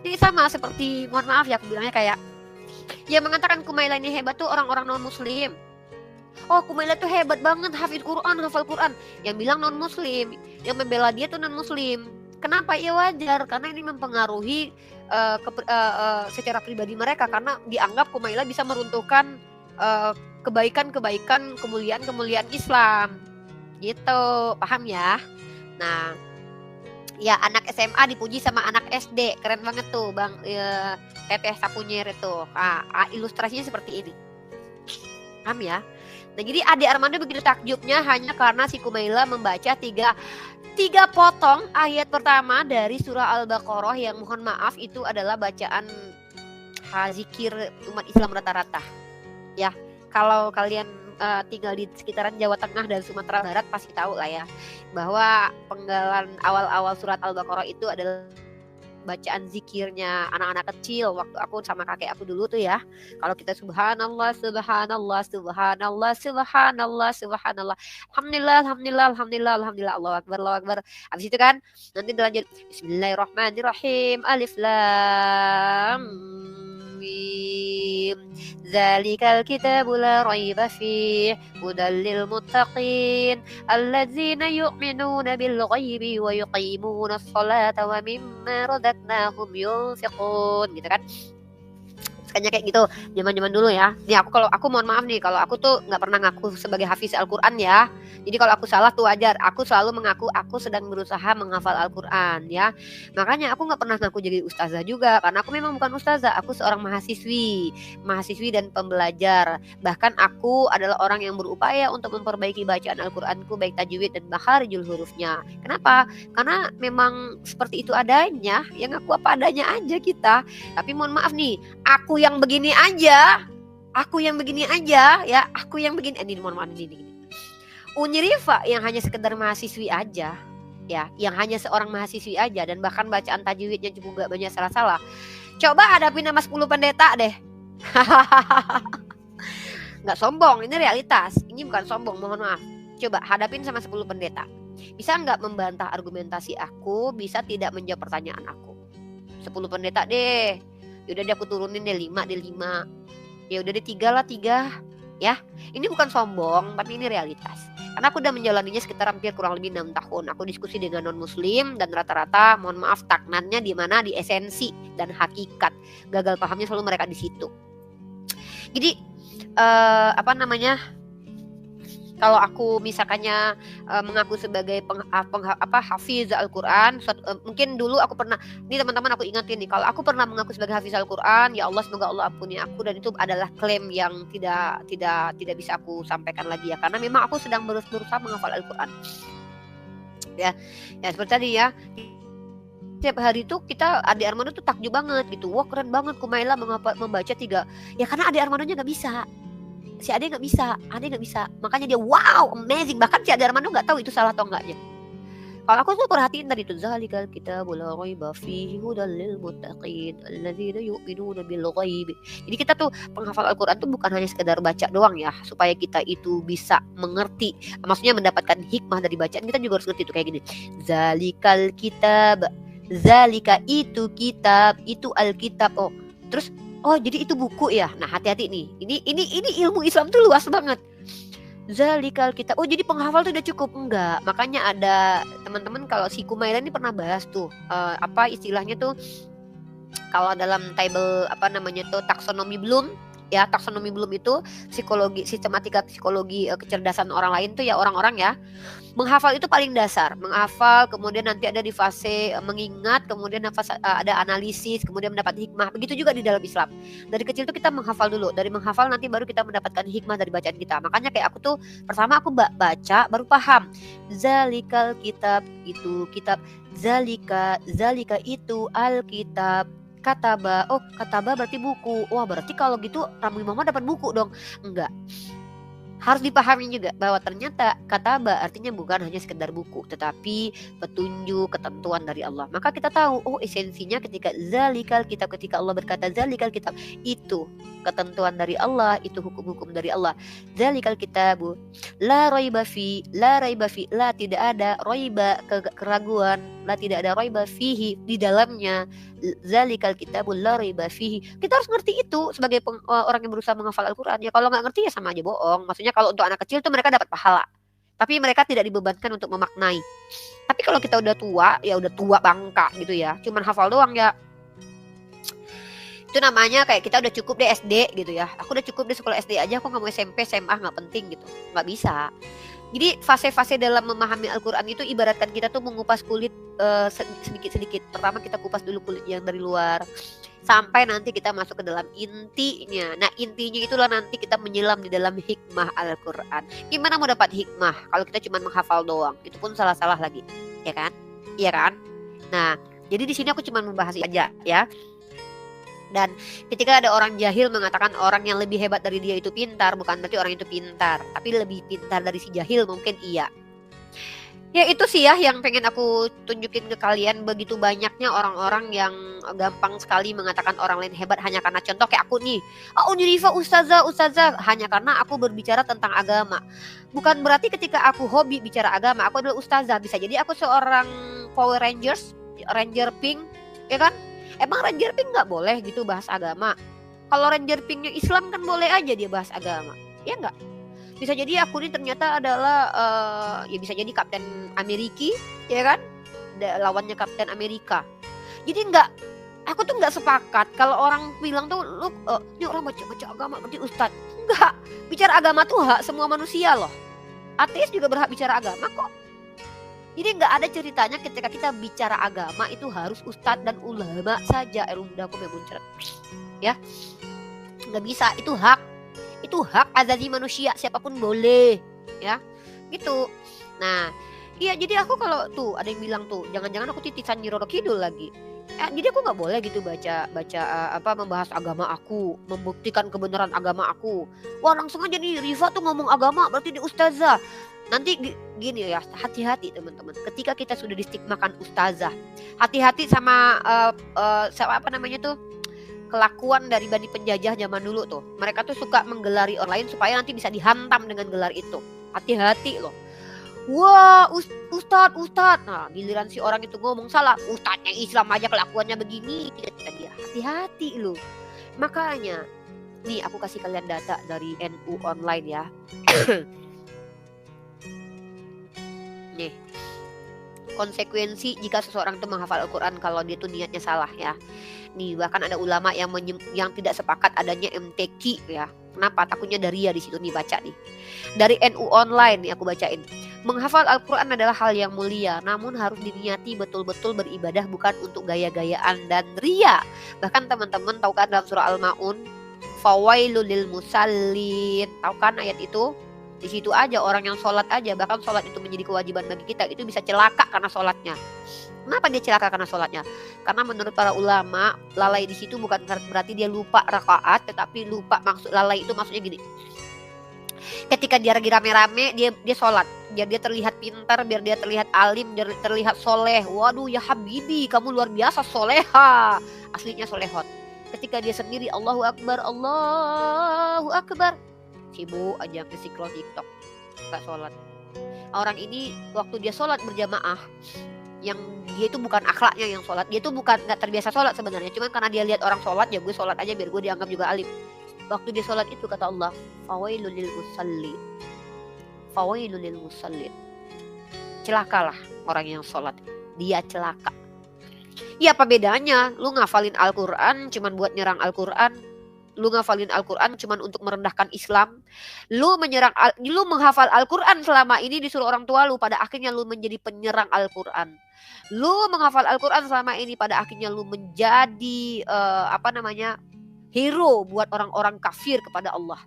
Jadi sama seperti, mohon maaf ya aku bilangnya kayak yang mengatakan Kumaila ini hebat tuh orang-orang non muslim. Oh, Kumaila tuh hebat banget, hafal Quran. Yang bilang non muslim, yang membela dia tuh non muslim. Kenapa? Ya wajar, karena ini mempengaruhi secara pribadi mereka, karena dianggap Kumaila bisa meruntuhkan kebaikan-kebaikan, kemuliaan-kemuliaan Islam. Gitu, paham ya? Nah, ya anak SMA dipuji sama anak SD, keren banget tuh Bang Teteh Sapunyer itu. Ilustrasinya seperti ini. Paham ya? Nah, jadi Ade Armando begitu takjubnya hanya karena si Kumaila membaca tiga potong ayat pertama dari surah Al-Baqarah yang mohon maaf itu adalah bacaan zikir umat Islam rata-rata. Ya, kalau kalian tinggal di sekitaran Jawa Tengah dan Sumatera Barat pasti tahu lah ya, bahwa penggalan awal-awal surat Al-Baqarah itu adalah bacaan zikirnya anak-anak kecil waktu aku sama kakek aku dulu tuh ya. Kalau kita subhanallah, subhanallah, subhanallah, subhanallah, subhanallah, alhamdulillah, alhamdulillah, alhamdulillah, alhamdulillah, Allahu akbar, Allahu akbar. Habis itu kan nanti dilanjut bismillahirrahmanirrahim, alif lam mim, zalikal kitabu la raiba fih, hudal lil muttaqin, alladzina yu'minuna bil ghaibi wa yuqimuna sholata wa mimma razaqnahum yunfiqun, gitu kan. Kayaknya kayak gitu zaman-zaman dulu ya. Nih aku mohon maaf nih kalau aku tuh nggak pernah ngaku sebagai hafiz Al-Quran ya. Jadi kalau aku salah tuh wajar. Aku selalu mengaku aku sedang berusaha menghafal Al-Quran ya. Makanya aku nggak pernah ngaku jadi ustazah juga, karena aku memang bukan ustazah. Aku seorang mahasiswi dan pembelajar. Bahkan aku adalah orang yang berupaya untuk memperbaiki bacaan Al-Quranku, baik tajwid dan makharijul hurufnya. Kenapa? Karena memang seperti itu adanya. Yang aku apa adanya aja kita. Tapi mohon maaf nih, aku yang begini aja ya, ini mohon maaf ini. Uni Rifa yang hanya sekedar mahasiswi aja ya, yang hanya seorang mahasiswi aja dan bahkan bacaan tajwidnya juga gak banyak salah-salah. Coba hadapin sama 10 pendeta deh. Nggak sombong, ini realitas, ini bukan sombong, mohon maaf. Coba hadapin sama 10 pendeta. Bisa nggak membantah argumentasi aku, bisa tidak menjawab pertanyaan aku. 10 pendeta deh. Yaudah deh aku turunin deh 5 deh 5. Ya udah deh 3 lah 3. Ya, ini bukan sombong, tapi ini realitas. Karena aku udah menjalaninya sekitar hampir kurang lebih 6 tahun. Aku diskusi dengan non-muslim dan rata-rata mohon maaf stagnannya di mana, di esensi dan hakikat. Gagal pahamnya selalu mereka di situ. Jadi kalau aku misalkannya mengaku sebagai hafiz Al-Qur'an, mungkin dulu aku pernah, ini teman-teman aku ingetin nih, kalau aku pernah mengaku sebagai hafiz Al-Qur'an, ya Allah semoga Allah ampuni aku, dan itu adalah klaim yang tidak bisa aku sampaikan lagi ya, karena memang aku sedang berusaha menghafal Al-Qur'an. Ya seperti tadi ya. Setiap hari tuh kita, adik Armando tuh takjub banget gitu. Wah keren banget Kumaila membaca 3. Ya karena adik Armandonya nggak bisa. Si Ade nggak bisa. Makanya dia wow amazing. Bahkan si adik Armando nggak tahu itu salah atau enggaknya. Kalau aku tuh perhatiin tadi tuh, zalikal kitabul la raiba fihi hudal lil muttaqin alladzina yu'minuna bil ghaib. Jadi kita tuh penghafal Al-Qur'an tuh bukan hanya sekedar baca doang ya, supaya kita itu bisa mengerti. Maksudnya mendapatkan hikmah dari bacaan, kita juga harus ngerti tuh kayak gini. Zalikal kitab, zalika itu kitab, itu Alkitab. Oh, terus jadi itu buku ya. Nah, hati-hati nih. Ini ilmu Islam tuh luas banget. Zalikal kitab. Oh, jadi penghafal tuh udah cukup? Enggak. Makanya ada teman-teman, kalau si Kumaila ini pernah bahas tuh apa istilahnya tuh, kalau dalam table taksonomi Bloom ya, taksonomi Bloom itu psikologi, sistematika psikologi kecerdasan orang lain tuh ya, orang-orang ya. Menghafal itu paling dasar, menghafal, kemudian nanti ada di fase mengingat, kemudian ada analisis, kemudian mendapat hikmah. Begitu juga di dalam Islam. Dari kecil tuh kita menghafal dulu, dari menghafal nanti baru kita mendapatkan hikmah dari bacaan kita. Makanya kayak aku tuh pertama aku baca baru paham. Zalikal kitab, itu kitab. Zalika itu Alkitab. Kataba, kataba berarti buku. Wah berarti kalau gitu Ramli Mama dapat buku dong. Enggak. Harus dipahami juga bahwa ternyata kataba artinya bukan hanya sekedar buku, tetapi petunjuk, ketentuan dari Allah. Maka kita tahu, esensinya ketika zalikal kitab, ketika Allah berkata zalikal kitab, itu ketentuan dari Allah, itu hukum-hukum dari Allah. Zalikal kitabu la raiba fi, la tidak ada raiba, keraguan, la tidak ada raiba fihi, di dalamnya. Zalikal kitabul la raiba fihi. Kita harus ngerti itu sebagai orang yang berusaha menghafal Al-Qur'an. Ya kalau nggak ngerti ya sama aja bohong. Maksudnya kalau untuk anak kecil tuh mereka dapat pahala, tapi mereka tidak dibebankan untuk memaknai. Tapi kalau kita udah tua, ya udah tua bangka gitu ya, cuman hafal doang ya, itu namanya kayak kita udah cukup deh SD gitu ya. Aku udah cukup deh sekolah SD aja, aku nggak mau SMP, SMA, nggak penting gitu, nggak bisa. Jadi fase-fase dalam memahami Al-Qur'an itu ibaratkan kita tuh mengupas kulit sedikit-sedikit. Pertama kita kupas dulu kulit yang dari luar, sampai nanti kita masuk ke dalam intinya. Nah intinya itulah nanti kita menyelam di dalam hikmah Al-Qur'an. Gimana mau dapat hikmah kalau kita cuma menghafal doang? Itu pun salah-salah lagi, ya kan? Iya kan? Nah jadi di sini aku cuma membahas aja ya. Dan ketika ada orang jahil mengatakan orang yang lebih hebat dari dia itu pintar, bukan berarti orang itu pintar, tapi lebih pintar dari si jahil mungkin iya. Ya itu sih ya yang pengen aku tunjukin ke kalian. Begitu banyaknya orang-orang yang gampang sekali mengatakan orang lain hebat hanya karena contoh kayak aku nih. Unirifa ustazah hanya karena aku berbicara tentang agama. Bukan berarti ketika aku hobi bicara agama aku adalah ustazah. Bisa jadi aku seorang Power Rangers, Ranger Pink, ya kan? Emang Ranger Pink nggak boleh gitu bahas agama? Kalau Ranger Pinknya Islam kan boleh aja dia bahas agama, ya nggak? Bisa jadi aku ini ternyata adalah ya bisa jadi Kapten Amerika, ya kan? Lawannya Kapten Amerika. Jadi aku tuh nggak sepakat kalau orang bilang tuh lu ini orang baca agama berarti ustadz. Enggak, bicara agama tuh hak semua manusia loh. Ateis juga berhak bicara agama kok. Jadi nggak ada ceritanya ketika kita bicara agama itu harus ustadz dan ulama saja. Udah aku muncrat ya, nggak bisa, itu hak azali manusia, siapapun boleh ya gitu. Nah iya, jadi aku kalau tuh ada yang bilang tuh jangan-jangan aku titisan Nyi Roro Kidul lagi. Jadi aku nggak boleh gitu baca membahas agama aku, membuktikan kebenaran agama aku. Wah langsung aja nih Riva tuh ngomong agama berarti dia ustazah. Nanti gini ya, hati-hati teman-teman. Ketika kita sudah distigmakan ustazah, hati-hati sama kelakuan dari Bani penjajah zaman dulu tuh. Mereka tuh suka menggelari orang lain supaya nanti bisa dihantam dengan gelar itu. Hati-hati loh. Wah ustadz. Nah giliran si orang itu ngomong salah, ustadznya Islam aja kelakuannya begini. Dia hati-hati loh. Makanya nih aku kasih kalian data dari NU online ya. Nih, konsekuensi jika seseorang itu menghafal Al-Quran kalau dia tuh niatnya salah ya. Nih bahkan ada ulama yang tidak sepakat adanya MTQ ya. Kenapa? Takutnya dari ya di situ nih, baca nih. Dari NU Online nih aku bacain. Menghafal Al-Quran adalah hal yang mulia, namun harus diniati betul-betul beribadah, bukan untuk gaya-gayaan dan ria. Bahkan teman-teman tahu kan dalam surah Al-Maun, fawailul lil musallin, tahu kan ayat itu? Di situ aja orang yang sholat aja, bahkan sholat itu menjadi kewajiban bagi kita, itu bisa celaka karena sholatnya. Kenapa dia celaka karena sholatnya? Karena menurut para ulama, lalai di situ bukan berarti dia lupa rakaat, tetapi lupa maksud lalai itu maksudnya gini. Ketika dia lagi rame-rame, dia sholat, biar dia terlihat pintar, biar dia terlihat alim, biar dia terlihat soleh. Waduh ya habibi, kamu luar biasa soleha. Aslinya solehot. Ketika dia sendiri, Allahu Akbar, Allahu Akbar, sibuk aja nge-scroll TikTok, gak sholat. Orang ini waktu dia sholat berjamaah, yang dia itu bukan akhlaknya yang sholat, dia itu bukan gak terbiasa sholat sebenarnya, cuman karena dia lihat orang sholat, ya gue sholat aja biar gue dianggap juga alim. Waktu dia sholat itu kata Allah, fawailul lil musallin, fawailul lil musallin, celakalah orang yang sholat, dia celaka. Ya apa bedanya? Lu ngafalin Al-Quran cuman buat nyerang Al-Quran, lu ngafalin Al-Quran cuman untuk merendahkan Islam, lu menghafal Al-Quran selama ini disuruh orang tua lu, pada akhirnya lu menjadi penyerang Al-Quran. Lu menghafal Al-Quran selama ini, pada akhirnya lu menjadi hero buat orang-orang kafir kepada Allah.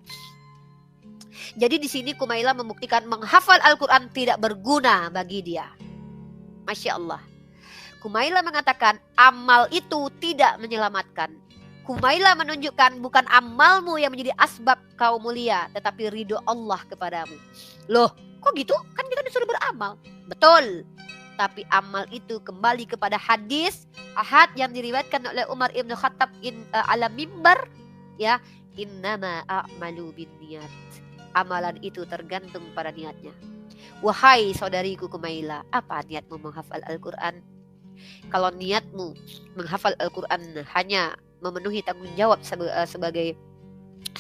Jadi di sini Kumaila membuktikan menghafal Al-Quran tidak berguna bagi dia. Masya Allah. Kumaila mengatakan amal itu tidak menyelamatkan. Kumaila menunjukkan bukan amalmu yang menjadi asbab kau mulia, tetapi ridho Allah kepadamu. Loh, kok gitu? Kan kita disuruh beramal. Betul. Tapi amal itu kembali kepada hadis ahad yang diriwayatkan oleh Umar ibn Khattab ala mimbar, ya, innama a'malu binniyat. Amalan itu tergantung pada niatnya. Wahai saudariku Kumaila, apa niatmu menghafal Al-Quran? Kalau niatmu menghafal Al-Quran hanya memenuhi tanggung jawab sebagai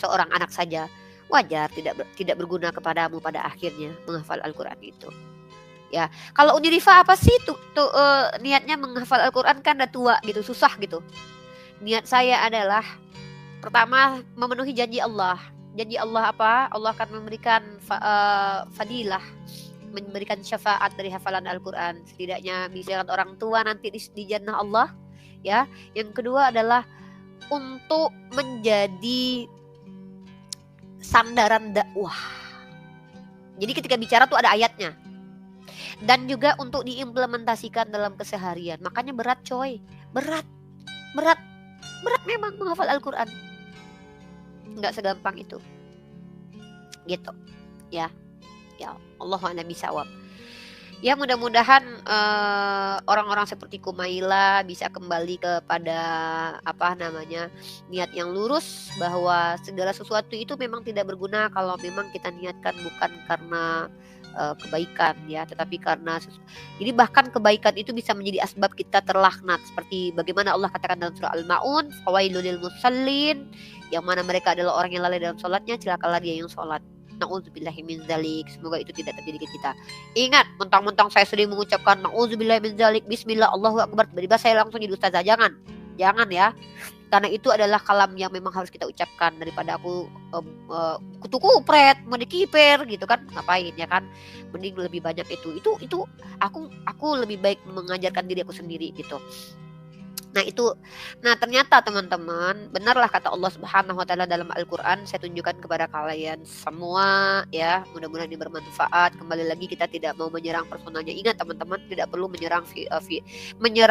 seorang anak saja, wajar, tidak berguna kepadamu pada akhirnya menghafal Al-Quran itu. Ya, kalau Uni Rifa apa sih niatnya menghafal Al-Quran, kan udah tua gitu, susah gitu. Niat saya adalah pertama memenuhi janji Allah. Janji Allah apa? Allah akan memberikan fadilah, memberikan syafaat dari hafalan Al-Quran. Setidaknya bisa orang tua nanti di jannah Allah. Ya, yang kedua adalah untuk menjadi sandaran dakwah. Jadi ketika bicara tuh ada ayatnya. Dan juga untuk diimplementasikan dalam keseharian. Makanya berat coy. Berat memang menghafal Al-Quran. Nggak segampang itu. Gitu. Ya Allahu a'lam bishawab. Ya mudah-mudahan orang-orang seperti Kumaila bisa kembali kepada niat yang lurus, bahwa segala sesuatu itu memang tidak berguna kalau memang kita niatkan bukan karena kebaikan ya, tetapi karena jadi bahkan kebaikan itu bisa menjadi asbab kita terlaknat, seperti bagaimana Allah katakan dalam surah Al-Maun, fawailul lil musallin, yang mana mereka adalah orang yang lalai dalam sholatnya, celakalah dia yang sholat. Na'udzubillahi min dzalik. Semoga itu tidak terjadi ke kita. Ingat, mentang-mentang saya sering mengucapkan na'udzubillahi min dzalik, bismillah, Allahu akbar, tiba-tiba saya langsung jadi ustazah. Jangan ya. Karena itu adalah kalam yang memang harus kita ucapkan, daripada aku kutu kupret, mau dikiper gitu kan, ngapain ya kan? Mending lebih banyak itu aku lebih baik mengajarkan diri aku sendiri gitu. Nah ternyata teman-teman, benarlah kata Allah Subhanahu wa taala dalam Al-Qur'an, saya tunjukkan kepada kalian semua ya, mudah-mudahan ini bermanfaat. Kembali lagi, kita tidak mau menyerang personalnya. Ingat teman-teman, tidak perlu menyerang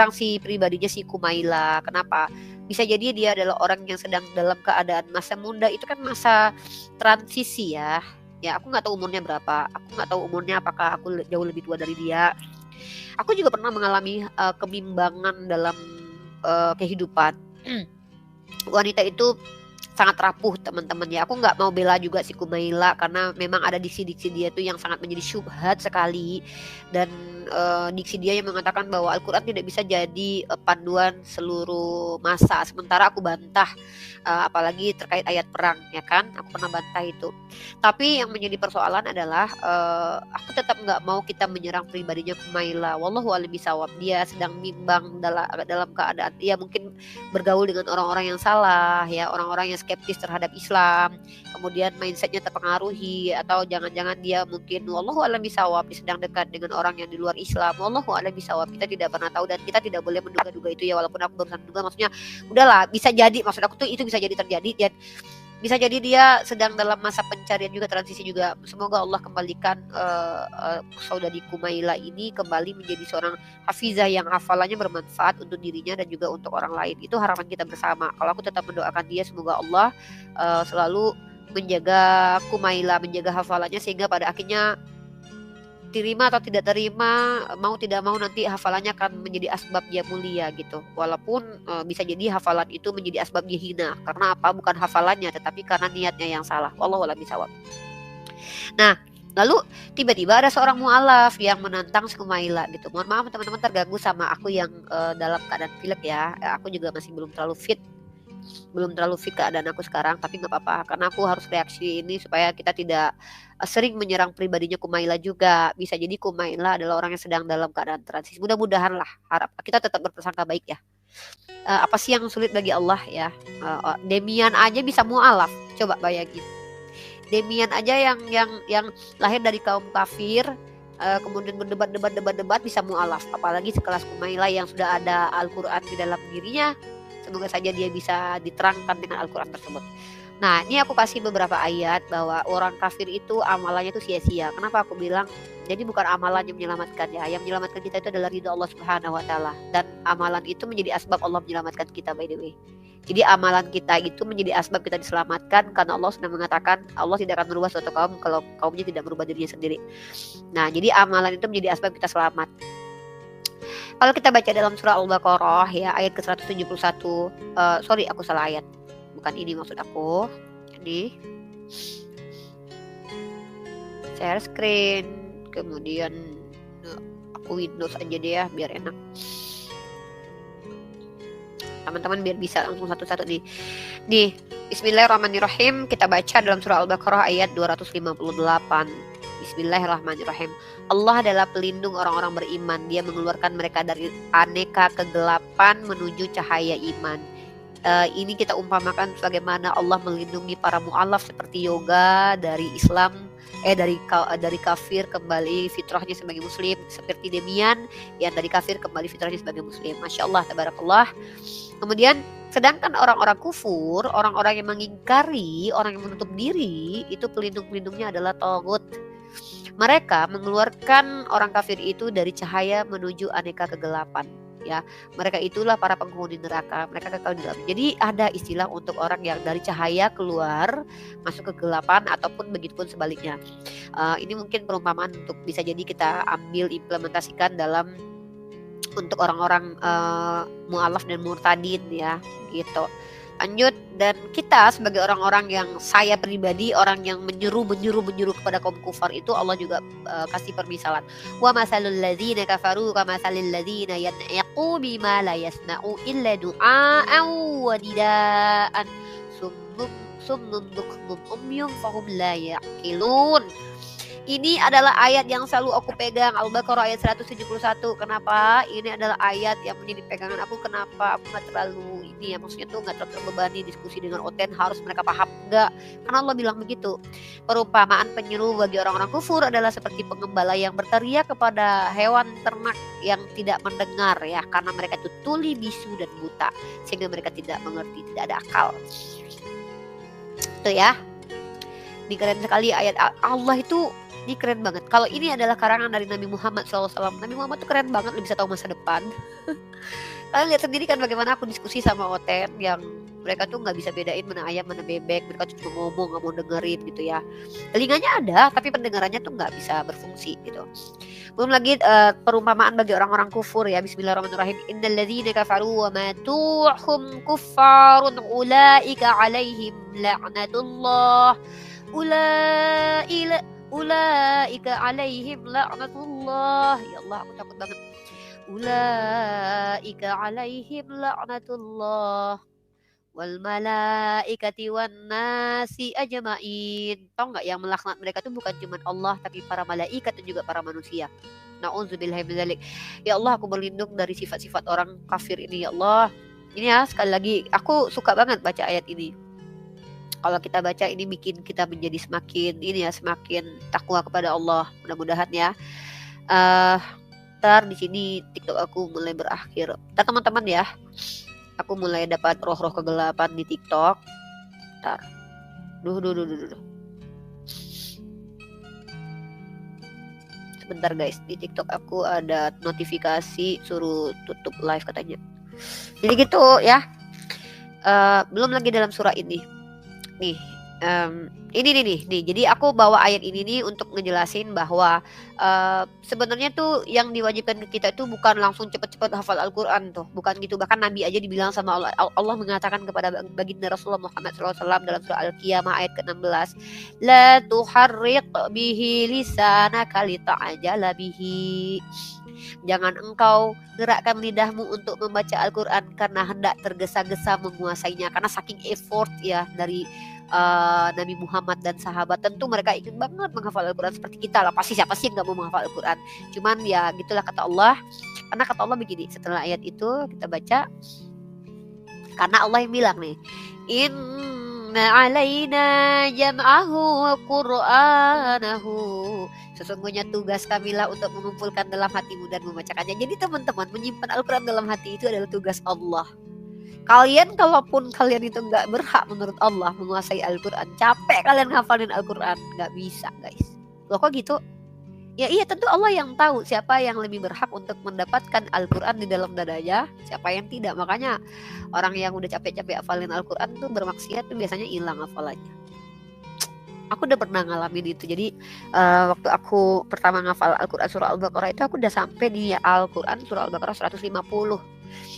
si pribadinya si Kumaila. Kenapa? Bisa jadi dia adalah orang yang sedang dalam keadaan masa muda, itu kan masa transisi ya. Ya, aku nggak tahu umurnya berapa. Aku nggak tahu umurnya apakah aku jauh lebih tua dari dia. Aku juga pernah mengalami kebimbangan dalam kehidupan. Wanita itu sangat rapuh teman-teman ya. Aku nggak mau bela juga si Kumaila karena memang ada diksi-diksi dia tuh yang sangat menjadi syubhat sekali, dan diksi dia yang mengatakan bahwa Al-Quran tidak bisa jadi panduan seluruh masa. Sementara aku bantah, apalagi terkait ayat perang ya kan, aku pernah bantah itu. Tapi yang menjadi persoalan adalah aku tetap nggak mau kita menyerang pribadinya Kumaila. Wallahu a'lam bishawab. Dia sedang bimbang dalam keadaan dia mungkin bergaul dengan orang-orang yang salah ya, orang-orang yang skeptis terhadap Islam, kemudian mindsetnya terpengaruhi, atau jangan-jangan dia mungkin wallahu a'lam bishawab sedang dekat dengan orang yang di luar Islam. Wallahu a'lam bishawab, kita tidak pernah tahu dan kita tidak boleh menduga-duga itu ya, walaupun aku barusan menduga, maksudnya udahlah, bisa jadi, maksud aku tuh itu bisa jadi terjadi, dan bisa jadi dia sedang dalam masa pencarian juga, transisi juga. Semoga Allah kembalikan saudari Kumaila ini kembali menjadi seorang hafizah yang hafalannya bermanfaat untuk dirinya dan juga untuk orang lain. Itu harapan kita bersama. Kalau aku tetap mendoakan dia, semoga Allah selalu menjaga Kumaila, menjaga hafalannya, sehingga pada akhirnya terima atau tidak terima, mau tidak mau nanti hafalannya akan menjadi asbab dia mulia gitu. Walaupun bisa jadi hafalan itu menjadi asbab dia hina. Karena apa? Bukan hafalannya, tetapi karena niatnya yang salah. Wallahu a'lam bishawab. Nah, lalu tiba-tiba ada seorang mu'alaf yang menantang si Kumaila gitu. Mohon maaf teman-teman terganggu sama aku yang dalam keadaan pilek ya. Aku juga masih belum terlalu fit keadaan aku sekarang, tapi nggak apa-apa karena aku harus reaksi ini supaya kita tidak sering menyerang pribadinya Kumaila juga. Bisa jadi Kumaila adalah orang yang sedang dalam keadaan transisi. Mudah-mudahan lah, harap kita tetap berprasangka baik ya. Apa sih yang sulit bagi Allah ya? Demian aja bisa mu'alaf, coba bayangin. Demian aja yang lahir dari kaum kafir, kemudian berdebat bisa mu'alaf, apalagi sekelas Kumaila yang sudah ada Al-Quran di dalam dirinya. Semoga saja dia bisa diterangkan dengan Al-Quran tersebut. Nah, ini aku kasih beberapa ayat bahwa orang kafir itu amalannya itu sia-sia. Kenapa aku bilang? Jadi bukan amalan yang menyelamatkan ya. Yang menyelamatkan kita itu adalah ridha Allah Subhanahu wa taala, dan amalan itu menjadi asbab Allah menyelamatkan kita, by the way. Jadi amalan kita itu menjadi asbab kita diselamatkan, karena Allah sudah mengatakan Allah tidak akan merubah suatu kaum kalau kaumnya tidak merubah dirinya sendiri. Nah, jadi amalan itu menjadi asbab kita selamat. Kalau kita baca dalam surah Al-Baqarah ya, ayat ke-171, sorry aku salah ayat, bukan ini maksud aku. Jadi share screen, kemudian aku Windows aja deh ya biar enak teman-teman, biar bisa langsung satu-satu nih. Bismillahirrahmanirrahim. Kita baca dalam surah Al-Baqarah ayat 258. Bismillahirrahmanirrahim. Allah adalah pelindung orang-orang beriman. Dia mengeluarkan mereka dari aneka kegelapan menuju cahaya iman. Ini kita umpamakan bagaimana Allah melindungi para mu'alaf seperti yoga dari Islam, dari kafir kembali fitrahnya sebagai muslim, seperti Demian yang dari kafir kembali fitrahnya sebagai muslim. Masya Allah, tabarakallah. Kemudian sedangkan orang-orang kufur, orang-orang yang mengingkari, orang yang menutup diri, itu pelindung-pelindungnya adalah taghut. Mereka mengeluarkan orang kafir itu dari cahaya menuju aneka kegelapan ya. Mereka itulah para penghuni neraka, mereka kekal di dalam. Jadi ada istilah untuk orang yang dari cahaya keluar masuk ke kegelapan, ataupun begitupun sebaliknya. Ini mungkin perumpamaan untuk bisa jadi kita ambil implementasikan dalam untuk orang-orang mu'alaf dan murtadin ya gitu. Lanjut, dan kita sebagai orang-orang yang, saya pribadi orang yang menyuruh kepada kaum kufar itu, Allah juga kasih permisalan. Wa masalul ladzina kafaru kamasalil ladzina yan'iqu bima la yasma'u illa du'aan wa nidaan summun bukmun umyun fahum la yaqilun. Ini adalah ayat yang selalu aku pegang, Al-Baqarah ayat 171. Kenapa? Ini adalah ayat yang menjadi pegangan aku. Kenapa aku gak terlalu ini ya, maksudnya tuh gak terlalu terbebani diskusi dengan Oten, harus mereka paham. Enggak, karena Allah bilang begitu. Perumpamaan penyeru bagi orang-orang kufur adalah seperti pengembala yang berteriak kepada hewan ternak yang tidak mendengar ya, karena mereka itu tuli, bisu, dan buta, sehingga mereka tidak mengerti, tidak ada akal. Itu ya. Ini keren sekali ayat Allah itu. Ini keren banget. Kalau ini adalah karangan dari Nabi Muhammad SAW. Nabi Muhammad tuh keren banget, bisa tahu masa depan. Kalian lihat sendiri kan bagaimana aku diskusi sama Oten yang Mereka tuh nggak bisa bedain mana ayam mana bebek. Mereka tuh cuma ngomong, nggak mau dengerin gitu ya. Telinganya ada, tapi pendengarannya tuh nggak bisa berfungsi gitu. Belum lagi perumpamaan bagi orang-orang kufur ya. Bismillahirrahmanirrahim. Innal ladzina kafaru wa matu hum kuffarun ulaika alaihim la'natullah. Ulaika alaihim la'natullah. Ya Allah, aku takut banget. Ulaika alaihim la'natullah wal malaikati wan nasi ajmain. Tahu nggak yang melaknat mereka itu bukan cuma Allah tapi para malaikat dan juga para manusia. Nauzubillahi min dzalik. Ya Allah, aku berlindung dari sifat-sifat orang kafir ini ya Allah. Ini ya, sekali lagi aku suka banget baca ayat ini. Kalau kita baca ini bikin kita menjadi semakin takwa kepada Allah. Mudah-mudahan ya. Ntar di sini TikTok aku mulai berakhir. Ntar teman-teman ya, aku mulai dapat roh-roh kegelapan di TikTok. Ntar. Duh. Sebentar guys, di TikTok aku ada notifikasi suruh tutup live katanya. Jadi gitu ya. Belum lagi dalam surah ini. Nih, ini nih. Jadi aku bawa ayat ini nih untuk ngejelasin bahwa sebenarnya tuh yang diwajibkan ke kita itu bukan langsung cepet-cepet hafal Al-Quran tuh, bukan gitu. Bahkan Nabi aja dibilang sama Allah mengatakan kepada baginda Rasulullah Muhammad SAW dalam surah Al-Qiyamah ayat ke-16, la tuharriq bihi lisanaka lita'ajala bihi. Jangan engkau gerakkan lidahmu untuk membaca Al-Quran karena hendak tergesa-gesa menguasainya, karena saking effort ya dari Nabi Muhammad dan sahabat. Tentu mereka ingin banget menghafal Al-Quran seperti kita lah. Pasti siapa sih yang gak mau menghafal Al-Quran. Cuman ya gitulah kata Allah. Karena kata Allah begini, setelah ayat itu kita baca, karena Allah yang bilang nih, inna alaina jam'ahu wa qur'anahu. Sesungguhnya tugas kamilah untuk mengumpulkan dalam hatimu dan membacakannya. Jadi teman-teman, menyimpan Al-Quran dalam hati itu adalah tugas Allah. Kalian kalaupun kalian itu nggak berhak menurut Allah menguasai Al-Quran, capek kalian ngafalin Al-Quran, nggak bisa guys. Loh kok gitu? Ya iya, tentu Allah yang tahu siapa yang lebih berhak untuk mendapatkan Al-Quran di dalam dadanya, siapa yang tidak. Makanya orang yang udah capek-capek hafalin Al-Quran tuh bermaksiat tuh biasanya hilang hafalannya. Aku udah pernah ngalamin itu. Jadi waktu aku pertama ngafal Al-Quran surah Al-Baqarah itu aku udah sampai di Al-Quran surah Al-Baqarah 150.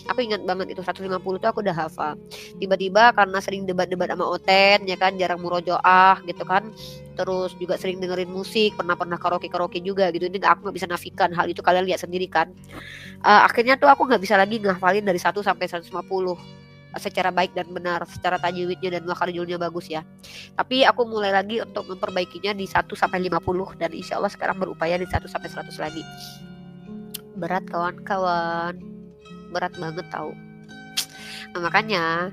Aku ingat banget itu 150 itu aku udah hafal. Tiba-tiba karena sering debat-debat sama Oten ya kan, jarang murojaah gitu kan. Terus juga sering dengerin musik, pernah karaoke juga gitu. Ini aku gak bisa nafikan hal itu, kalian lihat sendiri kan. Akhirnya tuh aku gak bisa lagi ngafalin dari 1 sampai 150 secara baik dan benar, secara tajwidnya dan makharijulnya bagus ya. Tapi aku mulai lagi untuk memperbaikinya di 1 sampai 50 dan insya Allah sekarang berupaya di 1 sampai 100 lagi. Berat kawan-kawan, berat banget tahu. Nah, makanya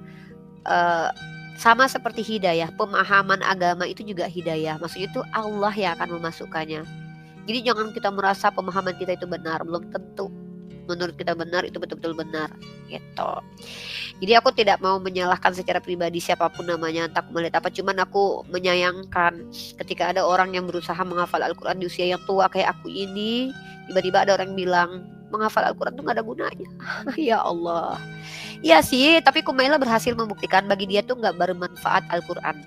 sama seperti hidayah, pemahaman agama itu juga hidayah. Maksudnya itu Allah yang akan memasukkannya. Jadi jangan kita merasa pemahaman kita itu benar, belum tentu. Menurut kita benar itu betul-betul benar gitu. Jadi aku tidak mau menyalahkan secara pribadi siapapun namanya, entah aku melihat apa. Cuman aku menyayangkan ketika ada orang yang berusaha menghafal Al-Quran di usia yang tua kayak aku ini, tiba-tiba ada orang bilang menghafal Al-Quran tuh gak ada gunanya. Ya Allah. Iya sih, tapi Kumaila berhasil membuktikan bagi dia tuh gak bermanfaat Al-Quran.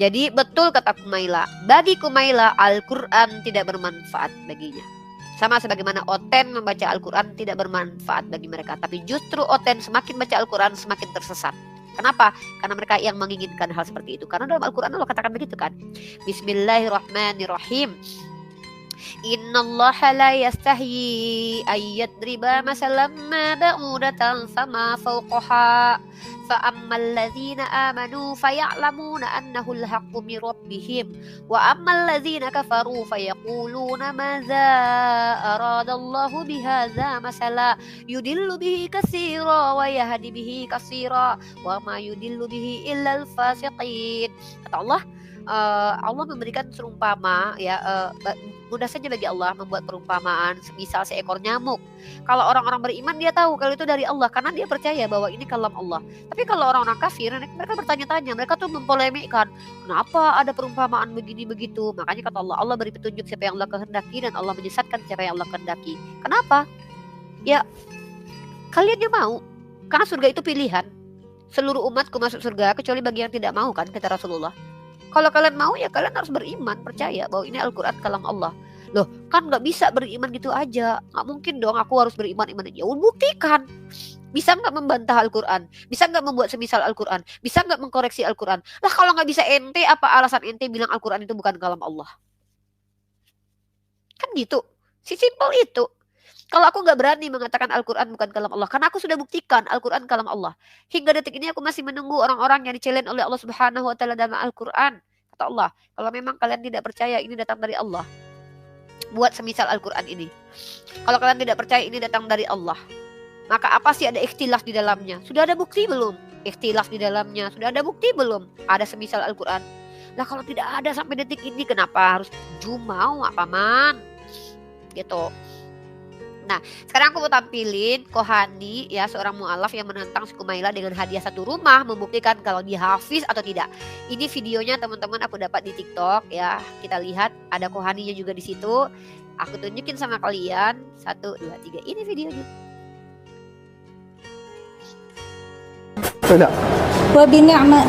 Jadi betul kata Kumaila, bagi Kumaila Al-Quran tidak bermanfaat baginya. Sama sebagaimana Oten membaca Al-Quran tidak bermanfaat bagi mereka. Tapi justru Oten semakin baca Al-Quran semakin tersesat. Kenapa? Karena mereka yang menginginkan hal seperti itu. Karena dalam Al-Quran Allah katakan begitu kan. Bismillahirrahmanirrahim. Innallaha la yastahyi ayyadriba masalam ma ba'udatan fama fawqaha. فَأَمَّا الَّذِينَ آمَنُوا فَيَعْلَمُونَ أَنَّهُ الْحَقُّ مِنْ رَبِّهِمْ وَأَمَّا الَّذِينَ كَفَرُوا فَيَقُولُونَ مَاذَا أَرَادَ اللَّهُ بِهَذَا مَثَلًا يُضِلُّ بِهِ كَثِيرًا وَيَهْدِي بِهِ كَثِيرًا وَمَا يُضِلُّ بِهِ إِلَّا الْفَاسِقِينَ. Kata Allah, Allah memberikan serumpama ya, mudah saja bagi Allah membuat perumpamaan semisal seekor nyamuk. Kalau orang-orang beriman dia tahu kalau itu dari Allah karena dia percaya bahwa ini kalam Allah. Tapi kalau orang-orang kafir mereka bertanya-tanya, mereka tuh mempolemikkan, kenapa ada perumpamaan begini begitu? Makanya kata Allah, Allah beri petunjuk siapa yang Allah kehendaki dan Allah menyesatkan siapa yang Allah kehendaki. Kenapa? Ya kalian yang mau, karena surga itu pilihan. seluruh umatku masuk surga kecuali bagi yang tidak mau, kan kata Rasulullah. Kalau kalian mau ya kalian harus beriman, percaya bahwa ini Al-Quran kalam Allah. Loh, kan nggak bisa beriman gitu aja. Nggak mungkin dong aku harus beriman aja. Buktikan. Bisa nggak membantah Al-Quran? Bisa nggak membuat semisal Al-Quran? Bisa nggak mengkoreksi Al-Quran? Lah kalau nggak bisa ente, apa alasan ente bilang Al-Quran itu bukan kalam Allah? Kan gitu. Simpel itu. Kalau aku nggak berani mengatakan Al-Quran bukan kalam Allah, karena aku sudah buktikan Al-Quran kalam Allah. Hingga detik ini aku masih menunggu orang-orang yang di-challenge oleh Allah Subhanahu wa taala dalam Al-Quran. Kata Allah, kalau memang kalian tidak percaya ini datang dari Allah, buat semisal Al-Quran ini. Kalau kalian tidak percaya ini datang dari Allah, maka apa sih ada ikhtilaf di dalamnya? Sudah ada bukti belum? Ikhtilaf di dalamnya, sudah ada bukti belum? Ada semisal Al-Quran. Lah kalau tidak ada sampai detik ini, kenapa harus jumau apa man? Gitu. Nah, sekarang aku mau tampilin Kohani ya, seorang mu'alaf yang menentang si Kumaila dengan hadiah satu rumah, membuktikan kalau dia hafiz atau tidak. Ini videonya teman-teman aku dapat di TikTok ya. Kita lihat ada Kohaninya juga di situ. Aku tunjukin sama kalian 1, 2, 3. Ini videonya. لا وبنعمة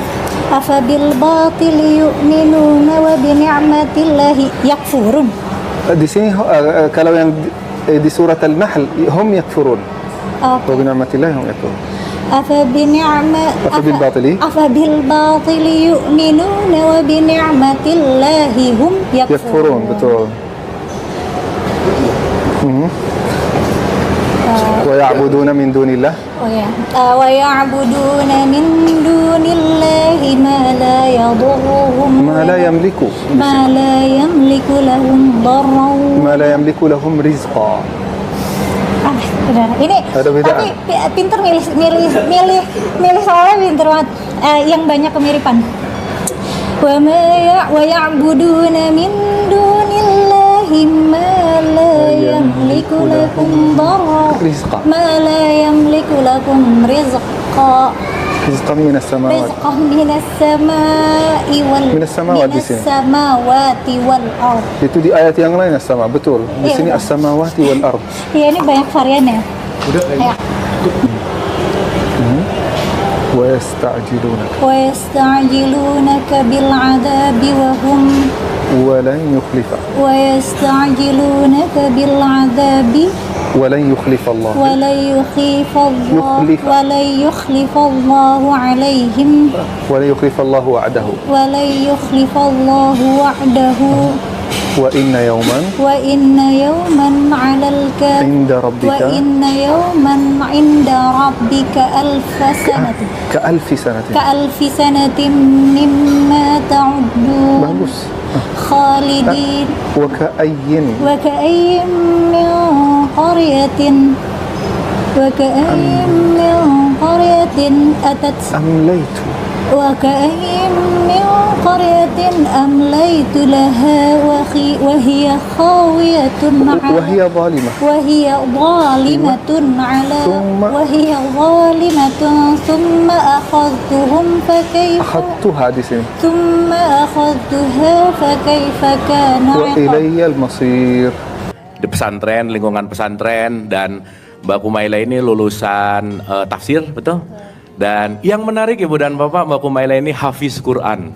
أفبالباطل يؤمنون وبنعمة الله يكفرون. di sini kalau yang di surat Al-Nahl hum yakfurun. وبنعمة الله هم يكفرون. أفبالباطل يؤمنون وبنعمة الله هم يكفرون. betul. ويعبدون من دون الله ويعبدون من دون الله ما لا يضرهم ما لا يملك لهم ضرا ما لا يملك لهم رزقا. Ini tapi pinter milih soalnya pinter banget. Yang banyak kemiripan. ويعبدون من دون الله ما لا يملك لكم ضرا ما لا يملك لكم رزقا من السماوات والأرض. Itu di ayat yang lain as-sama, betul. Di sini as-samawati wal ard. Ya, ini banyak variannya. Ya. ويستعجلونك بالعذاب وهم ولن يخلف ويستعجلونك بالعذاب ولن يخلف الله عليهم ولن يخلف الله وعده وإن يوما على وإن يوما عند ربك كألف سنة مما تعدون. bagus. خالدين وكأي من قرية أتت وكأي من قرية أمليت لها وهي خاوية وهي ظالمة ثم أخذتها فكيف كان وإلي المصير. Di pesantren, lingkungan pesantren, dan Mbak Kumaila ini lulusan tafsir, betul? Dan yang menarik Ibu dan Bapak, Mbak Kumaila ini hafiz Quran.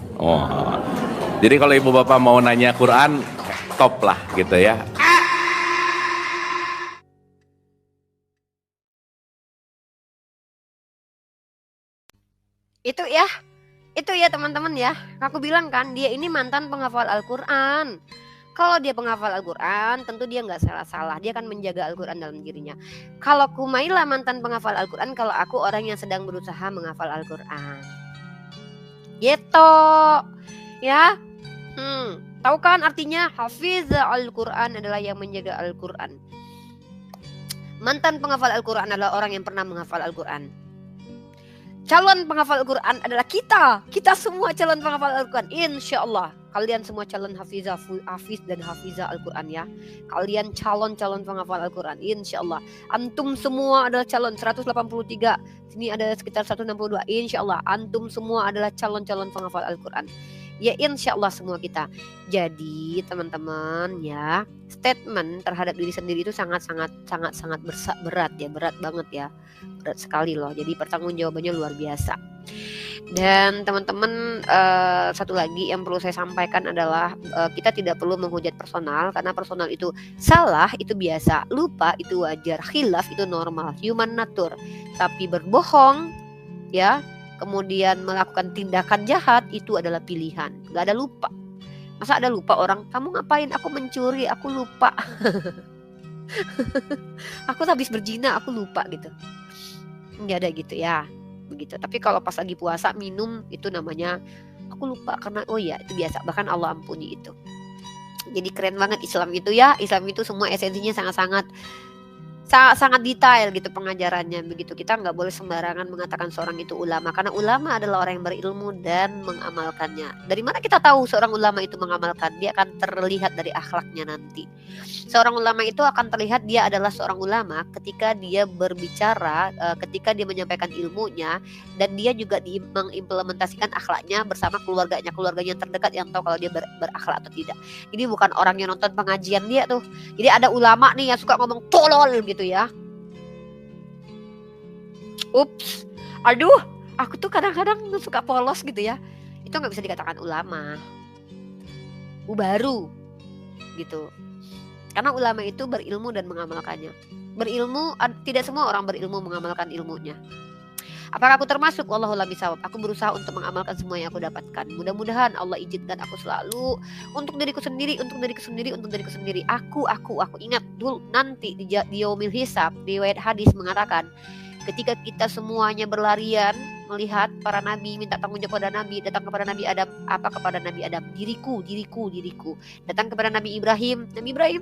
Jadi kalau Ibu Bapak mau nanya Quran, top lah gitu ya. Itu ya teman-teman ya. Aku bilang kan, dia ini mantan penghafal Al-Quran. Kalau dia penghafal Al-Quran, tentu dia nggak salah-salah. Dia akan menjaga Al-Quran dalam dirinya. Kalau Kumaila mantan penghafal Al-Quran, kalau aku orang yang sedang berusaha menghafal Al-Quran. Gitu. Ya. Tahu kan artinya? Hafiz Al-Quran adalah yang menjaga Al-Quran. Mantan penghafal Al-Quran adalah orang yang pernah menghafal Al-Quran. Calon penghafal Al-Quran adalah kita. Kita semua calon penghafal Al-Quran. Insya Allah. Kalian semua calon hafiz dan hafizah Al-Quran ya. Kalian calon-calon penghafal Al-Quran. Insya Allah. Antum semua adalah calon 183. Sini ada sekitar 162. Insya Allah. Antum semua adalah calon-calon penghafal Al-Quran. Ya insya Allah semua kita. Jadi teman-teman ya, statement terhadap diri sendiri itu sangat berat ya, berat banget ya, berat sekali loh. Jadi pertanggungjawabannya luar biasa. Dan teman-teman, satu lagi yang perlu saya sampaikan adalah kita tidak perlu menghujat personal, karena personal itu salah itu biasa, lupa itu wajar, khilaf itu normal, human nature. Tapi berbohong ya, kemudian melakukan tindakan jahat itu adalah pilihan. Gak ada lupa. Masa ada lupa orang, kamu ngapain? Aku mencuri, aku lupa. Aku habis berzina, aku lupa gitu. Nggak ada gitu ya. Begitu. Tapi kalau pas lagi puasa minum itu namanya aku lupa karena oh ya itu biasa, bahkan Allah ampuni itu. Jadi keren banget Islam itu ya. Islam itu semua esensinya sangat detail gitu pengajarannya. Begitu, kita nggak boleh sembarangan mengatakan seorang itu ulama, karena ulama adalah orang yang berilmu dan mengamalkannya. Dari mana kita tahu seorang ulama itu mengamalkan? Dia akan terlihat dari akhlaknya nanti. Seorang ulama itu akan terlihat dia adalah seorang ulama ketika dia berbicara, ketika dia menyampaikan ilmunya, dan dia juga mengimplementasikan akhlaknya bersama keluarganya yang terdekat yang tahu kalau dia berakhlak atau tidak. Ini bukan orang yang nonton pengajian dia tuh. Jadi ada ulama nih yang suka ngomong tolol gitu ya. Ups, aduh, aku tuh kadang-kadang suka polos gitu ya. Itu nggak bisa dikatakan ulama, baru gitu. Karena ulama itu berilmu dan mengamalkannya. Berilmu, tidak semua orang berilmu mengamalkan ilmunya. Apakah aku termasuk? Wallahu a'lam bishawab. Aku berusaha untuk mengamalkan semua yang aku dapatkan. Mudah-mudahan Allah izinkan aku selalu untuk diriku sendiri. Aku ingat dulu nanti di yaumil hisab, riwayat hadis mengatakan ketika kita semuanya berlarian melihat para nabi, minta tanggung jawab pada nabi, datang kepada Nabi Adam, apa kepada Nabi Adam? Diriku. Datang kepada Nabi Ibrahim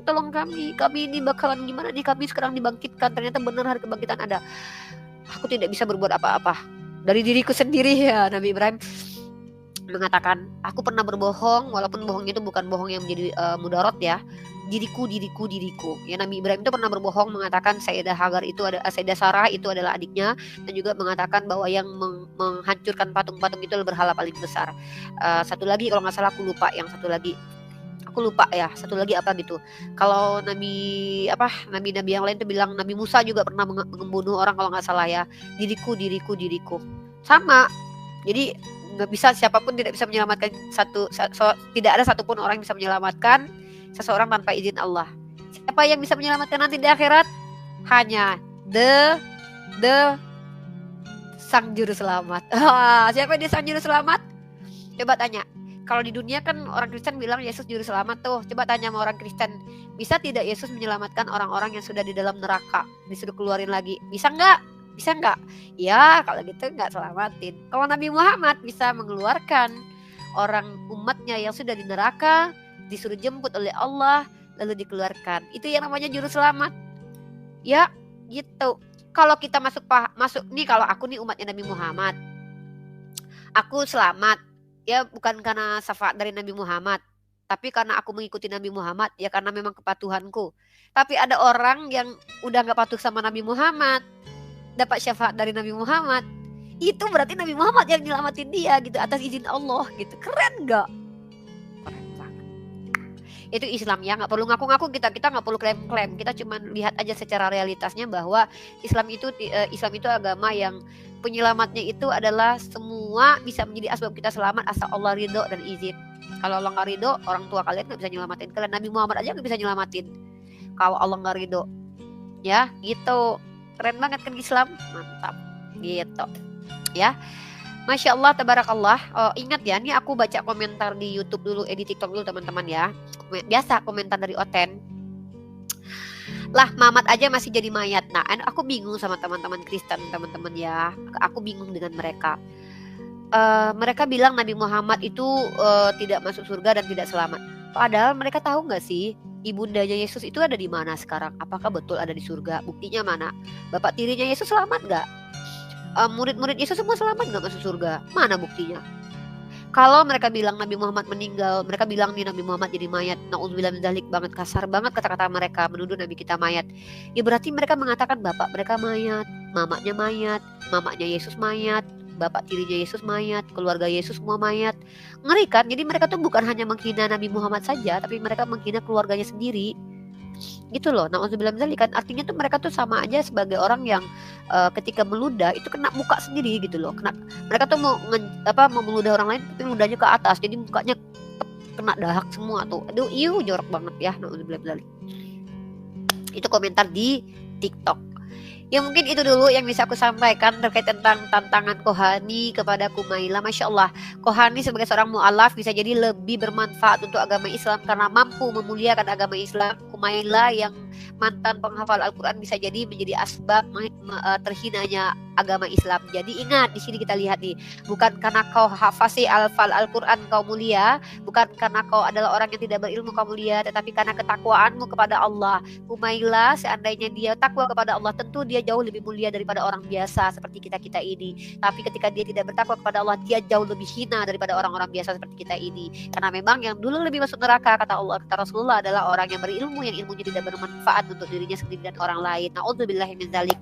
tolong kami ini bakalan gimana nih, kami sekarang dibangkitkan, ternyata benar hari kebangkitan ada. Aku tidak bisa berbuat apa-apa dari diriku sendiri ya. Nabi Ibrahim mengatakan, aku pernah berbohong, walaupun bohong itu bukan bohong yang menjadi mudarat ya. Diriku. Ya, Nabi Ibrahim itu pernah berbohong mengatakan Sayyidah Sarah itu adalah adiknya, dan juga mengatakan bahwa yang menghancurkan patung-patung itu adalah berhala paling besar. Satu lagi kalau nggak salah aku lupa ya, satu lagi apa gitu. Kalau nabi yang lain tuh bilang, Nabi Musa juga pernah membunuh orang kalau nggak salah ya. Diriku. Sama. Jadi nggak bisa, siapapun tidak bisa menyelamatkan tidak ada satupun orang yang bisa menyelamatkan seseorang tanpa izin Allah. Siapa yang bisa menyelamatkan nanti di akhirat? Hanya sang juru selamat. Siapa dia sang juru selamat? Coba tanya. Kalau di dunia kan orang Kristen bilang Yesus juru selamat tuh. Coba tanya sama orang Kristen, bisa tidak Yesus menyelamatkan orang-orang yang sudah di dalam neraka, disuruh keluarin lagi? Bisa nggak? Ya kalau gitu nggak selamatin. Kalau Nabi Muhammad bisa mengeluarkan orang umatnya yang sudah di neraka, disuruh jemput oleh Allah lalu dikeluarkan. Itu yang namanya juru selamat. Ya gitu. Kalau kita masuk nih, kalau aku nih umatnya Nabi Muhammad, aku selamat. Ya bukan karena syafaat dari Nabi Muhammad, tapi karena aku mengikuti Nabi Muhammad, ya karena memang kepatuhanku. Tapi ada orang yang udah gak patuh sama Nabi Muhammad, dapat syafaat dari Nabi Muhammad, itu berarti Nabi Muhammad yang nyelamatin dia gitu, atas izin Allah gitu. Keren gak? Keren banget. Itu Islam ya, gak perlu ngaku-ngaku, kita gak perlu klaim-klaim. Kita cuma lihat aja secara realitasnya bahwa Islam itu agama yang penyelamatnya itu adalah semua bisa menjadi asbab kita selamat asal Allah ridho dan izin. Kalau Allah nggak ridho, orang tua kalian nggak bisa nyelamatin kalian. Nabi Muhammad aja nggak bisa nyelamatin kalau Allah nggak ridho. Ya gitu. Keren banget kan Islam, mantap gitu ya. Masya Allah, tabarakallah. Ingat ya, ini aku baca komentar di YouTube dulu, di TikTok dulu teman-teman ya. Biasa komentar dari Oten. Lah Mamat aja masih jadi mayat. Nah aku bingung sama teman-teman Kristen, teman-teman ya. Aku bingung dengan mereka. Mereka bilang Nabi Muhammad itu tidak masuk surga dan tidak selamat. Padahal mereka tahu nggak sih ibundanya Yesus itu ada di mana sekarang? Apakah betul ada di surga? Buktinya mana? Bapak tirinya Yesus selamat nggak? Murid-murid Yesus semua selamat nggak masuk surga? Mana buktinya? Kalau mereka bilang Nabi Muhammad meninggal, mereka bilang nih Nabi Muhammad jadi mayat. Na'udzubillah min dzalik, banget kasar banget kata-kata mereka menuduh Nabi kita mayat. Ya berarti mereka mengatakan bapak mereka mayat, mamanya Yesus mayat, bapak tirinya Yesus mayat, keluarga Yesus semua mayat. Ngeri kan? Jadi mereka tuh bukan hanya menghina Nabi Muhammad saja, tapi mereka menghina keluarganya sendiri. gitu loh. Nauzubillah min dzalik kan artinya tuh mereka tuh sama aja sebagai orang yang ketika meludah itu kena muka sendiri gitu loh. Mereka tuh mau meludah orang lain tapi ludahnya ke atas. Jadi mukanya kena dahak semua tuh. Aduh, jorok banget ya. Nauzubillah min dzalik. Itu komentar di TikTok. Ya mungkin itu dulu yang bisa aku sampaikan terkait tentang tantangan Kohani kepada Kumaila. Masya Allah, Kohani sebagai seorang mu'alaf bisa jadi lebih bermanfaat untuk agama Islam karena mampu memuliakan agama Islam. Kumaila yang mantan penghafal Al-Quran bisa jadi menjadi asbab terhinanya agama Islam. Jadi ingat, di sini kita lihat nih, bukan karena kau hafasi Al-Quran kau mulia, bukan karena kau adalah orang yang tidak berilmu kau mulia, tetapi karena ketakwaanmu kepada Allah. Kumaila seandainya dia takwa kepada Allah, tentu dia jauh lebih mulia daripada orang biasa seperti kita ini. Tapi ketika dia tidak bertakwa kepada Allah, dia jauh lebih hina daripada orang-orang biasa seperti kita ini. Karena memang yang dulu lebih masuk neraka, kata Allah, kata Rasulullah, adalah orang yang berilmu, yang ilmunya tidak bermanfaat untuk dirinya sendiri dan orang lain. Na'udzubillahi min dzalik.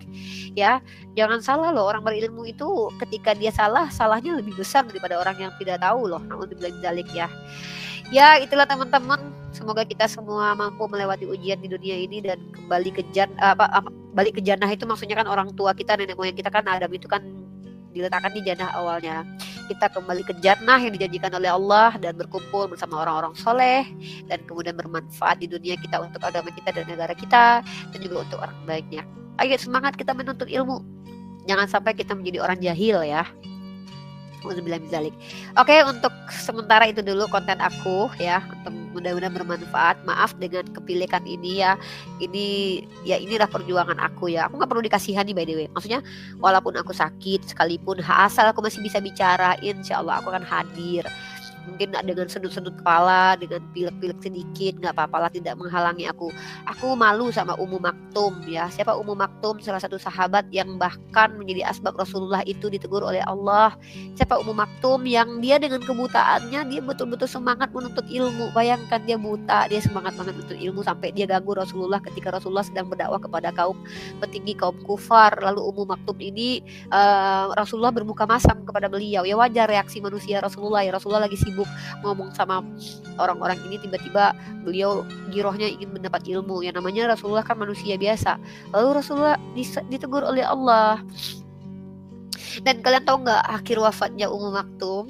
Ya, jangan salah loh, orang berilmu itu ketika dia salah, salahnya lebih besar daripada orang yang tidak tahu loh. Na'udzubillahi min dzalik ya. Ya, itulah teman-teman. Semoga kita semua mampu melewati ujian di dunia ini dan kembali ke balik ke jannah. Itu maksudnya kan orang tua kita, nenek moyang kita kan Adam itu kan diletakkan di jannah awalnya. Kita kembali ke jannah yang dijanjikan oleh Allah dan berkumpul bersama orang-orang soleh dan kemudian bermanfaat di dunia kita untuk agama kita dan negara kita dan juga untuk orang baiknya. Ayo semangat kita menuntut ilmu. Jangan sampai kita menjadi orang jahil ya. Oke, untuk sementara itu dulu konten aku ya, untuk mudah-mudahan bermanfaat. Maaf dengan kepilikan ini ya. Inilah perjuangan aku ya. Aku nggak perlu dikasihani by the way. Maksudnya walaupun aku sakit sekalipun, asal aku masih bisa bicara, insya Allah aku akan hadir. Mungkin dengan sedut-sedut kepala, dengan pilek-pilek sedikit, nggak apa-apa lah, tidak menghalangi aku. Aku malu sama Ummu Maktum ya. Siapa Ummu Maktum? Salah satu sahabat yang bahkan menjadi asbab Rasulullah itu ditegur oleh Allah. Siapa Ummu Maktum? Yang dia dengan kebutaannya dia betul-betul semangat menuntut ilmu. Bayangkan dia buta, dia semangat banget menuntut ilmu sampai dia ganggu Rasulullah ketika Rasulullah sedang berdakwah kepada kaum petinggi, kaum kufar. Lalu Ummu Maktum ini Rasulullah bermuka masam kepada beliau. Ya wajar reaksi manusia Rasulullah. Ya Rasulullah lagi sibuk ngomong sama orang-orang ini, tiba-tiba beliau girohnya ingin mendapat ilmu. Yang namanya Rasulullah kan manusia biasa. Lalu Rasulullah ditegur oleh Allah. Dan kalian tahu nggak akhir wafatnya Ummu Maktum,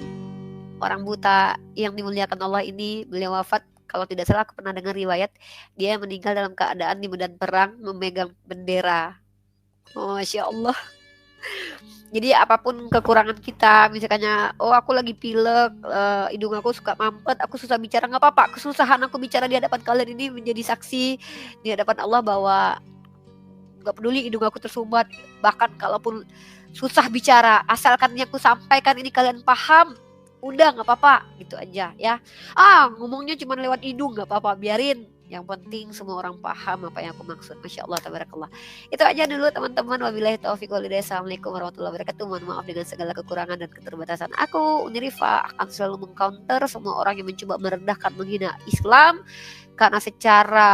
orang buta yang dimuliakan Allah ini? Beliau wafat, kalau tidak salah aku pernah dengar riwayat, dia meninggal dalam keadaan di medan perang memegang bendera. Masya Allah. Jadi apapun kekurangan kita, misalnya, aku lagi pilek, hidung aku suka mampet, aku susah bicara, nggak apa-apa. Kesusahan aku bicara di hadapan kalian ini menjadi saksi di hadapan Allah bahwa nggak peduli hidung aku tersumbat. Bahkan kalaupun susah bicara, asalkan yang aku sampaikan ini kalian paham, udah nggak apa-apa, gitu aja ya. Ngomongnya cuma lewat hidung, nggak apa-apa, biarin. Yang penting semua orang paham apa yang aku maksud. Masya Allah, tabarakallah. Itu aja dulu teman-teman. Wabillahi taufiq wal hidayah. Assalamualaikum warahmatullahi wabarakatuh. Mohon maaf dengan segala kekurangan dan keterbatasan aku. Uni Rifa akan selalu mengcounter semua orang yang mencoba merendahkan, menghina Islam. Karena secara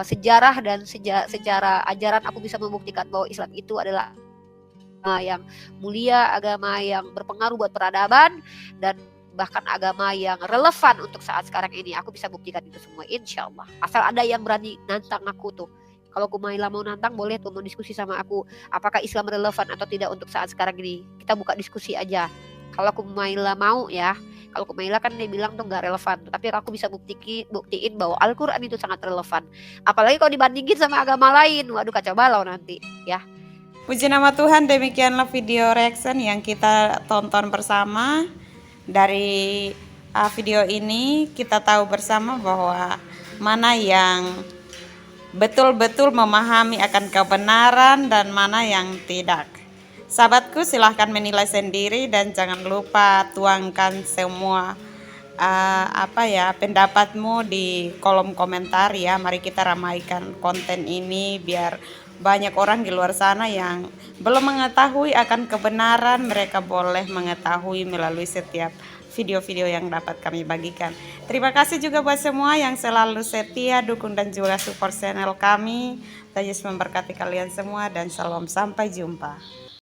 sejarah dan secara ajaran aku bisa membuktikan bahwa Islam itu adalah agama yang mulia, agama yang berpengaruh buat peradaban, dan bahkan agama yang relevan untuk saat sekarang ini. Aku bisa buktikan itu semua insya Allah. Asal ada yang berani nantang aku tuh. Kalau Kumaila mau nantang boleh tuh, mau diskusi sama aku. Apakah Islam relevan atau tidak untuk saat sekarang ini? Kita buka diskusi aja. Kalau Kumaila mau ya. Kalau Kumaila kan dia bilang tuh gak relevan. Tapi aku bisa buktiin bahwa Al-Quran itu sangat relevan. Apalagi kalau dibandingin sama agama lain. Waduh, kacau balau nanti ya. Puji nama Tuhan, demikianlah video reaction yang kita tonton bersama. Dari video ini kita tahu bersama bahwa mana yang betul-betul memahami akan kebenaran dan mana yang tidak. Sahabatku, silahkan menilai sendiri dan jangan lupa tuangkan semua pendapatmu di kolom komentar ya. Mari kita ramaikan konten ini biar banyak orang di luar sana yang belum mengetahui akan kebenaran, mereka boleh mengetahui melalui setiap video-video yang dapat kami bagikan. Terima kasih juga buat semua yang selalu setia, dukung dan juga support channel kami. Tuhan Yesus memberkati kalian semua dan shalom, sampai jumpa.